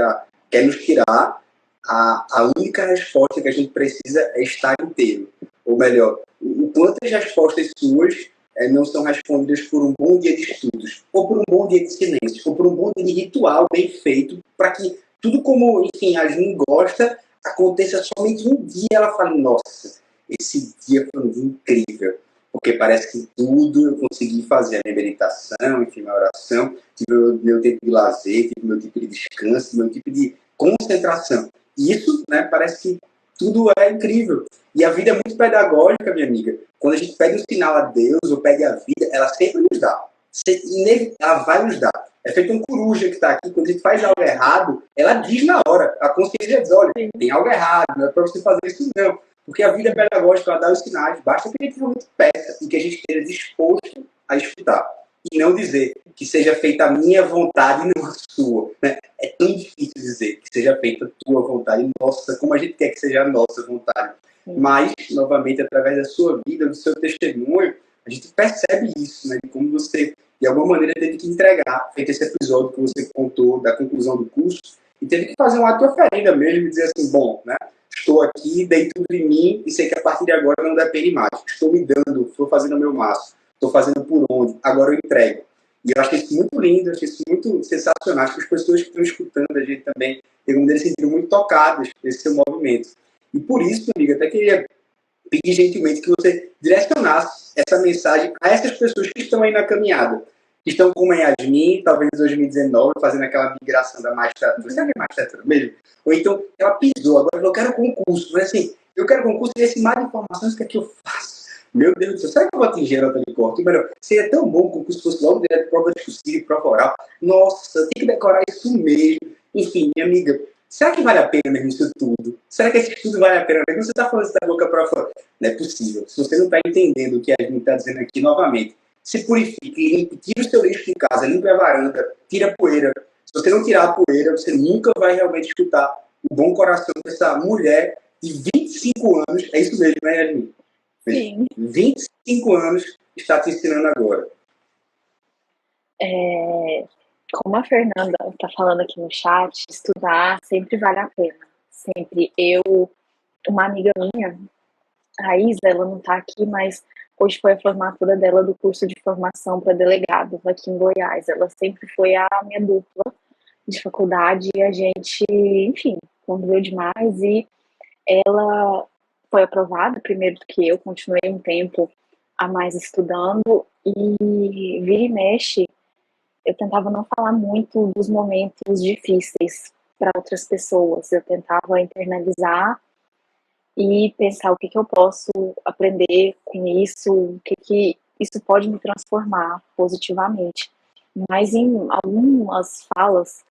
quer nos tirar, a única resposta que a gente precisa é estar inteiro. Ou melhor, o quanto as respostas suas não são respondidas por um bom dia de estudos, ou por um bom dia de silêncio, ou por um bom dia de ritual bem feito, para que tudo como, enfim, a gente gosta, aconteça somente um dia. Ela fala, nossa, esse dia foi um dia incrível, porque parece que tudo eu consegui fazer, a minha meditação, enfim, minha oração, tive o meu tempo de lazer, tive o meu tipo de descanso, meu tipo de concentração. E isso, né, parece que tudo é incrível. E a vida é muito pedagógica, minha amiga. Quando a gente pede um sinal a Deus ou pede a vida, ela sempre nos dá. Ela vai nos dar. É feito um coruja que está aqui. Quando a gente faz algo errado, ela diz na hora. A consciência diz, olha, tem algo errado, não é para você fazer isso não. Porque a vida é pedagógica, ela dá os sinais. Basta que a gente realmente peça e que a gente esteja disposto a escutar. E não dizer que seja feita a minha vontade e não a sua. Né? É tão difícil dizer que seja feita a tua vontade. Nossa, como a gente quer que seja a nossa vontade. Mas, novamente, através da sua vida, do seu testemunho, a gente percebe isso, né? De como você, de alguma maneira, teve que entregar, feito esse episódio que você contou da conclusão do curso, e teve que fazer um ato de oferenda mesmo, e dizer assim, bom, né? Estou aqui, dei tudo de mim, e sei que a partir de agora não depende mais. Estou me dando, estou fazendo o meu máximo, estou fazendo por onde, agora eu entrego. E eu achei isso muito lindo, achei isso muito sensacional. Acho que as pessoas que estão escutando a gente também, de alguma maneira, se sentiram muito tocadas nesse seu movimento. E por isso, amiga, até queria pedir gentilmente que você direcionasse essa mensagem a essas pessoas que estão aí na caminhada, que estão como a Yasmin, talvez em 2019, fazendo aquela migração da magistratura. Será que é magistratura mesmo? Ou então, ela pisou, agora eu quero concurso. Mas assim, eu quero concurso e esse mar de informações, o que é que eu faço? Meu Deus do céu, será que eu vou atingir a nota de corte? Melhor, seria tão bom que o concurso fosse logo direto prova discursiva e prova oral. Nossa, tem que decorar isso mesmo. Enfim, minha amiga, será que vale a pena mesmo isso tudo? Será que esse estudo vale a pena mesmo? Você está falando isso da boca para fora. Não é possível. Se você não está entendendo o que a gente está dizendo aqui novamente, se purifique, limpe, tira o seu lixo de casa, limpe a varanda, tira a poeira. Se você não tirar a poeira, você nunca vai realmente escutar o bom coração dessa mulher de 25 anos. É isso mesmo, né, Yasmin? Sim. 25 anos está te ensinando agora. Como a Fernanda está falando aqui no chat, estudar sempre vale a pena. Sempre. Uma amiga minha, a Isa, ela não está aqui, mas hoje foi a formatura dela do curso de formação para delegado aqui em Goiás. Ela sempre foi a minha dupla de faculdade e a gente, enfim, conviveu demais e ela foi aprovada primeiro do que eu, continuei um tempo a mais estudando e vira e mexe, eu tentava não falar muito dos momentos difíceis para outras pessoas, eu tentava internalizar e pensar o que eu posso aprender com isso, o que isso pode me transformar positivamente. Mas em algumas falas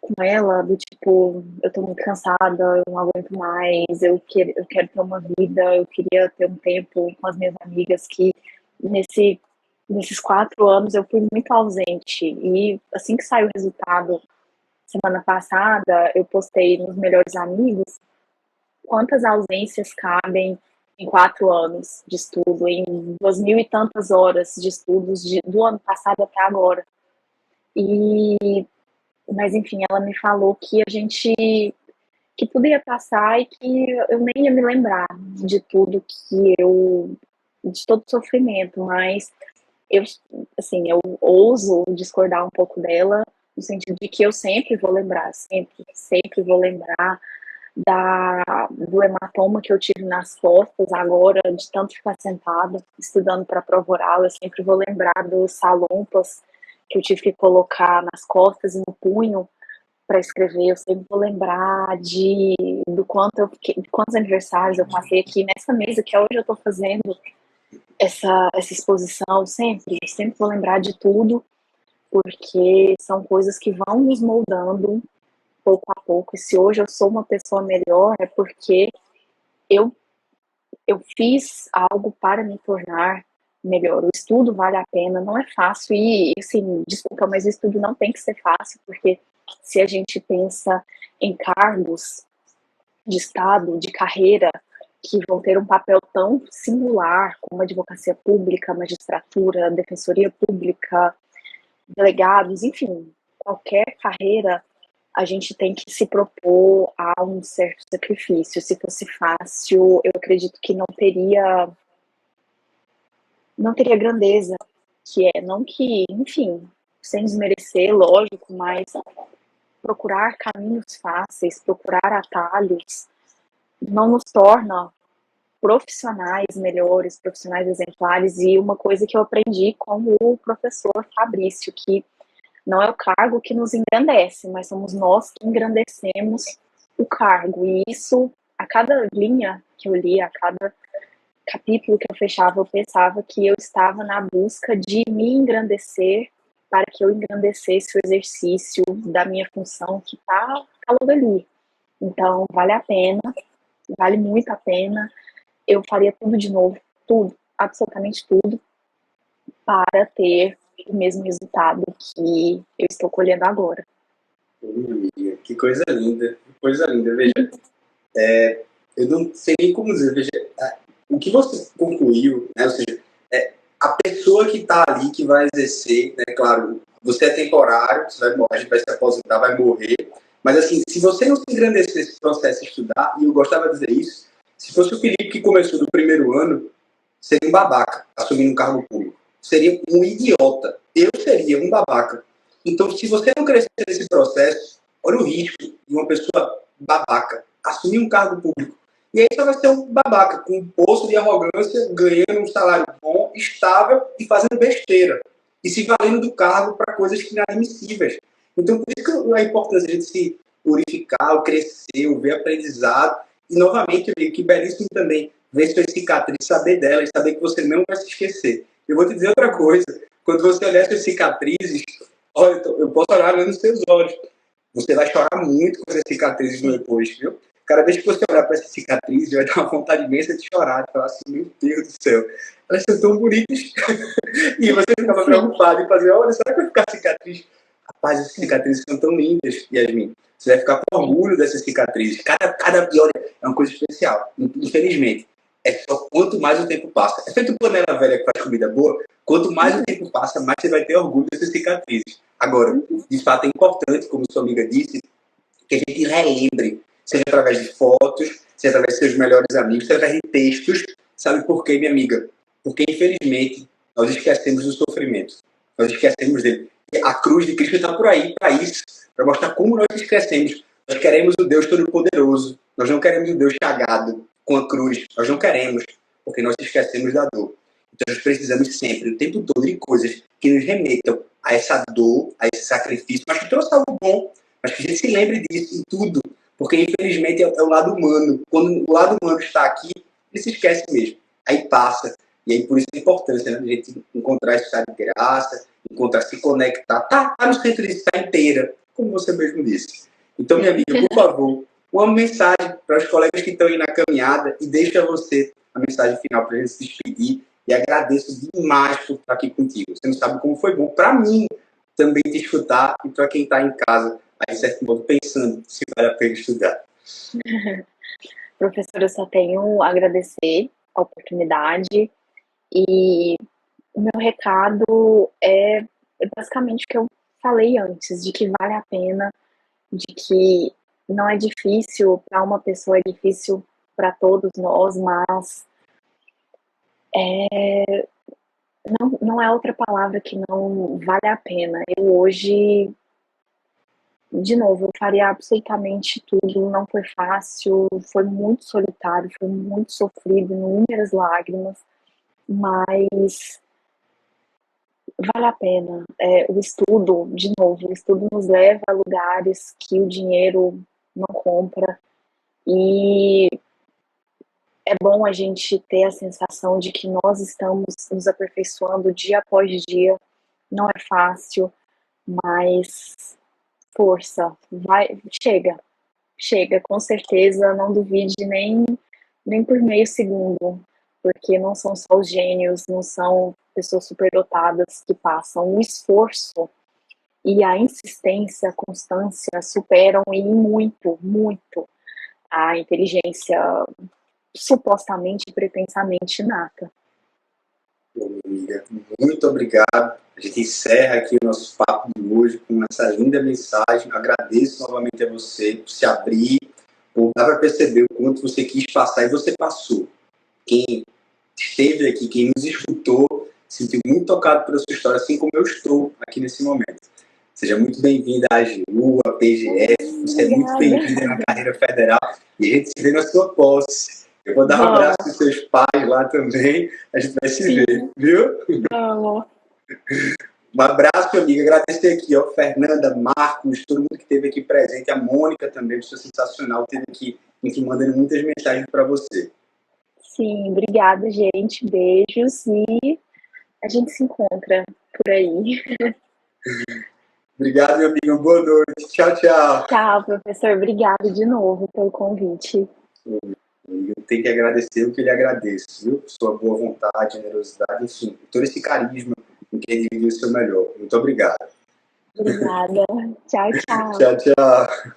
com ela, do tipo, eu tô muito cansada, eu não aguento mais, eu quero ter uma vida, eu queria ter um tempo com as minhas amigas, que nesses 4 anos eu fui muito ausente. E assim que saiu o resultado, semana passada, eu postei nos Melhores Amigos quantas ausências cabem em 4 anos de estudo, em 2.000 e tantas horas de estudos do ano passado até agora. Mas enfim, ela me falou que tudo ia passar e que eu nem ia me lembrar de tudo de todo o sofrimento, mas eu, assim, eu ouso discordar um pouco dela, no sentido de que eu sempre vou lembrar, sempre vou lembrar do hematoma que eu tive nas costas agora, de tanto ficar sentada, estudando para a prova oral, eu sempre vou lembrar dos salompas que eu tive que colocar nas costas e no punho para escrever. Eu sempre vou lembrar do quanto de quantos aniversários eu passei aqui nessa mesa que hoje eu estou fazendo essa exposição. Eu sempre vou lembrar de tudo, porque são coisas que vão nos moldando pouco a pouco. E se hoje eu sou uma pessoa melhor, é porque eu, eu fiz algo para me tornar melhor. O estudo vale a pena, não é fácil. E, assim, desculpa, mas o estudo não tem que ser fácil, porque se a gente pensa em cargos de Estado, de carreira, que vão ter um papel tão singular como a advocacia pública, magistratura, defensoria pública, delegados, enfim, qualquer carreira, a gente tem que se propor a um certo sacrifício. Se fosse fácil, eu acredito que não teria grandeza que é, não que, enfim, sem desmerecer, lógico, mas procurar caminhos fáceis, procurar atalhos, não nos torna profissionais melhores, profissionais exemplares. E uma coisa que eu aprendi com o professor Fabrício, que não é o cargo que nos engrandece, mas somos nós que engrandecemos o cargo. E isso, a cada linha que eu li, a cada capítulo que eu fechava, eu pensava que eu estava na busca de me engrandecer para que eu engrandecesse o exercício da minha função que está logo ali. Então, vale a pena, vale muito a pena. Eu faria tudo de novo, tudo, absolutamente tudo, para ter o mesmo resultado que eu estou colhendo agora. Que coisa linda, que coisa linda. Veja, eu não sei nem como dizer, veja, o que você concluiu, né, ou seja, a pessoa que está ali, que vai exercer, né, claro, você é temporário, você vai morrer, a gente vai se aposentar, vai morrer, mas assim, se você não se engrandecer nesse processo de estudar, e eu gostava de dizer isso, se fosse o Felipe que começou do primeiro ano, seria um babaca assumindo um cargo público. Seria um idiota. Eu seria um babaca. Então, se você não crescer nesse processo, olha o risco de uma pessoa babaca assumir um cargo público. E aí você vai ser um babaca, com um poço de arrogância, ganhando um salário bom, estável e fazendo besteira. E se valendo do cargo para coisas que não são inadmissíveis. Então, por isso que é importante a gente se purificar, crescer, ver aprendizado. E, novamente, eu digo que belíssimo também ver suas cicatrizes, saber delas, saber que você não vai se esquecer. Eu vou te dizer outra coisa. Quando você olhar suas cicatrizes, olha, eu posso olhar nos seus olhos. Você vai chorar muito com essas cicatrizes depois, viu? Cada vez que você olhar para essas cicatrizes, vai dar uma vontade imensa de chorar, de falar assim, meu Deus do céu, elas são tão bonitas. E você ficava preocupado em fazer, olha, será que vai ficar cicatriz? Rapaz, essas cicatrizes são tão lindas, Yasmin. Você vai ficar com orgulho dessas cicatrizes. E olha, é uma coisa especial. Infelizmente, é só quanto mais o tempo passa. É feito panela velha que faz comida boa. Quanto mais o tempo passa, mais você vai ter orgulho dessas cicatrizes. Agora, de fato, é importante, como sua amiga disse, que a gente relembre, seja através de fotos, seja através de seus melhores amigos, seja através de textos. Sabe por quê, minha amiga? Porque, infelizmente, nós esquecemos do sofrimento. Nós esquecemos dele. E a cruz de Cristo está por aí, para isso, para mostrar como nós esquecemos. Nós queremos o Deus Todo-Poderoso. Nós não queremos o Deus chagado com a cruz. Nós não queremos, porque nós esquecemos da dor. Então, nós precisamos sempre, o tempo todo, de coisas que nos remetam a essa dor, a esse sacrifício, mas que trouxe algo bom. Mas que a gente se lembre disso em tudo, porque infelizmente é o lado humano. Quando o lado humano está aqui, ele se esquece mesmo. Aí passa. E aí por isso a importância, né, de a gente encontrar esse estado de graça, encontrar, se conectar. Tá no centro de estar inteira, como você mesmo disse. Então, minha amiga, por favor, uma mensagem para os colegas que estão aí na caminhada e deixa você a mensagem final para a gente se despedir. E agradeço demais por estar aqui contigo. Você não sabe como foi bom para mim também te escutar e para quem está em casa, aí, de certo modo, pensando se vale a pena estudar. Professor, eu só tenho a agradecer a oportunidade e o meu recado é basicamente o que eu falei antes, de que vale a pena, de que não é difícil para uma pessoa, é difícil para todos nós, mas não é outra palavra que não vale a pena. Eu hoje, de novo, eu faria absolutamente tudo, não foi fácil, foi muito solitário, foi muito sofrido, inúmeras lágrimas, mas vale a pena. O estudo, de novo, o estudo nos leva a lugares que o dinheiro não compra. E é bom a gente ter a sensação de que nós estamos nos aperfeiçoando dia após dia. Não é fácil, mas força, vai, chega, com certeza, não duvide nem por meio segundo, porque não são só os gênios, não são pessoas superdotadas que passam. O esforço e a insistência, a constância superam em muito, muito a inteligência supostamente pretensamente inata. Bom, amiga, muito obrigado. A gente encerra aqui o nosso papo de hoje com essa linda mensagem. Agradeço novamente a você por se abrir, por dar para perceber o quanto você quis passar e você passou. Quem esteve aqui, quem nos escutou, se sentiu muito tocado pela sua história, assim como eu estou aqui nesse momento. Seja muito bem-vinda à AGU, à PGF, você é muito bem-vinda na carreira federal e a gente se vê na sua posse. Eu vou dar um abraço para os seus pais lá também, a gente vai se ver, viu? Vamos. Um abraço, amiga. Agradecer aqui, ó, Fernanda, Marcos, todo mundo que esteve aqui presente, a Mônica também, pessoa sensacional, esteve aqui, enfim, mandando muitas mensagens para você. Sim, obrigada, gente. Beijos e a gente se encontra por aí. Obrigado, meu amigo. Boa noite. Tchau, tchau. Tchau, professor. Obrigada de novo pelo convite. Eu tenho que agradecer o que ele agradece, viu? Sua boa vontade, generosidade, enfim, todo esse carisma com que ele vive o seu melhor. Muito obrigado. Obrigada. Tchau, tchau. Tchau, tchau.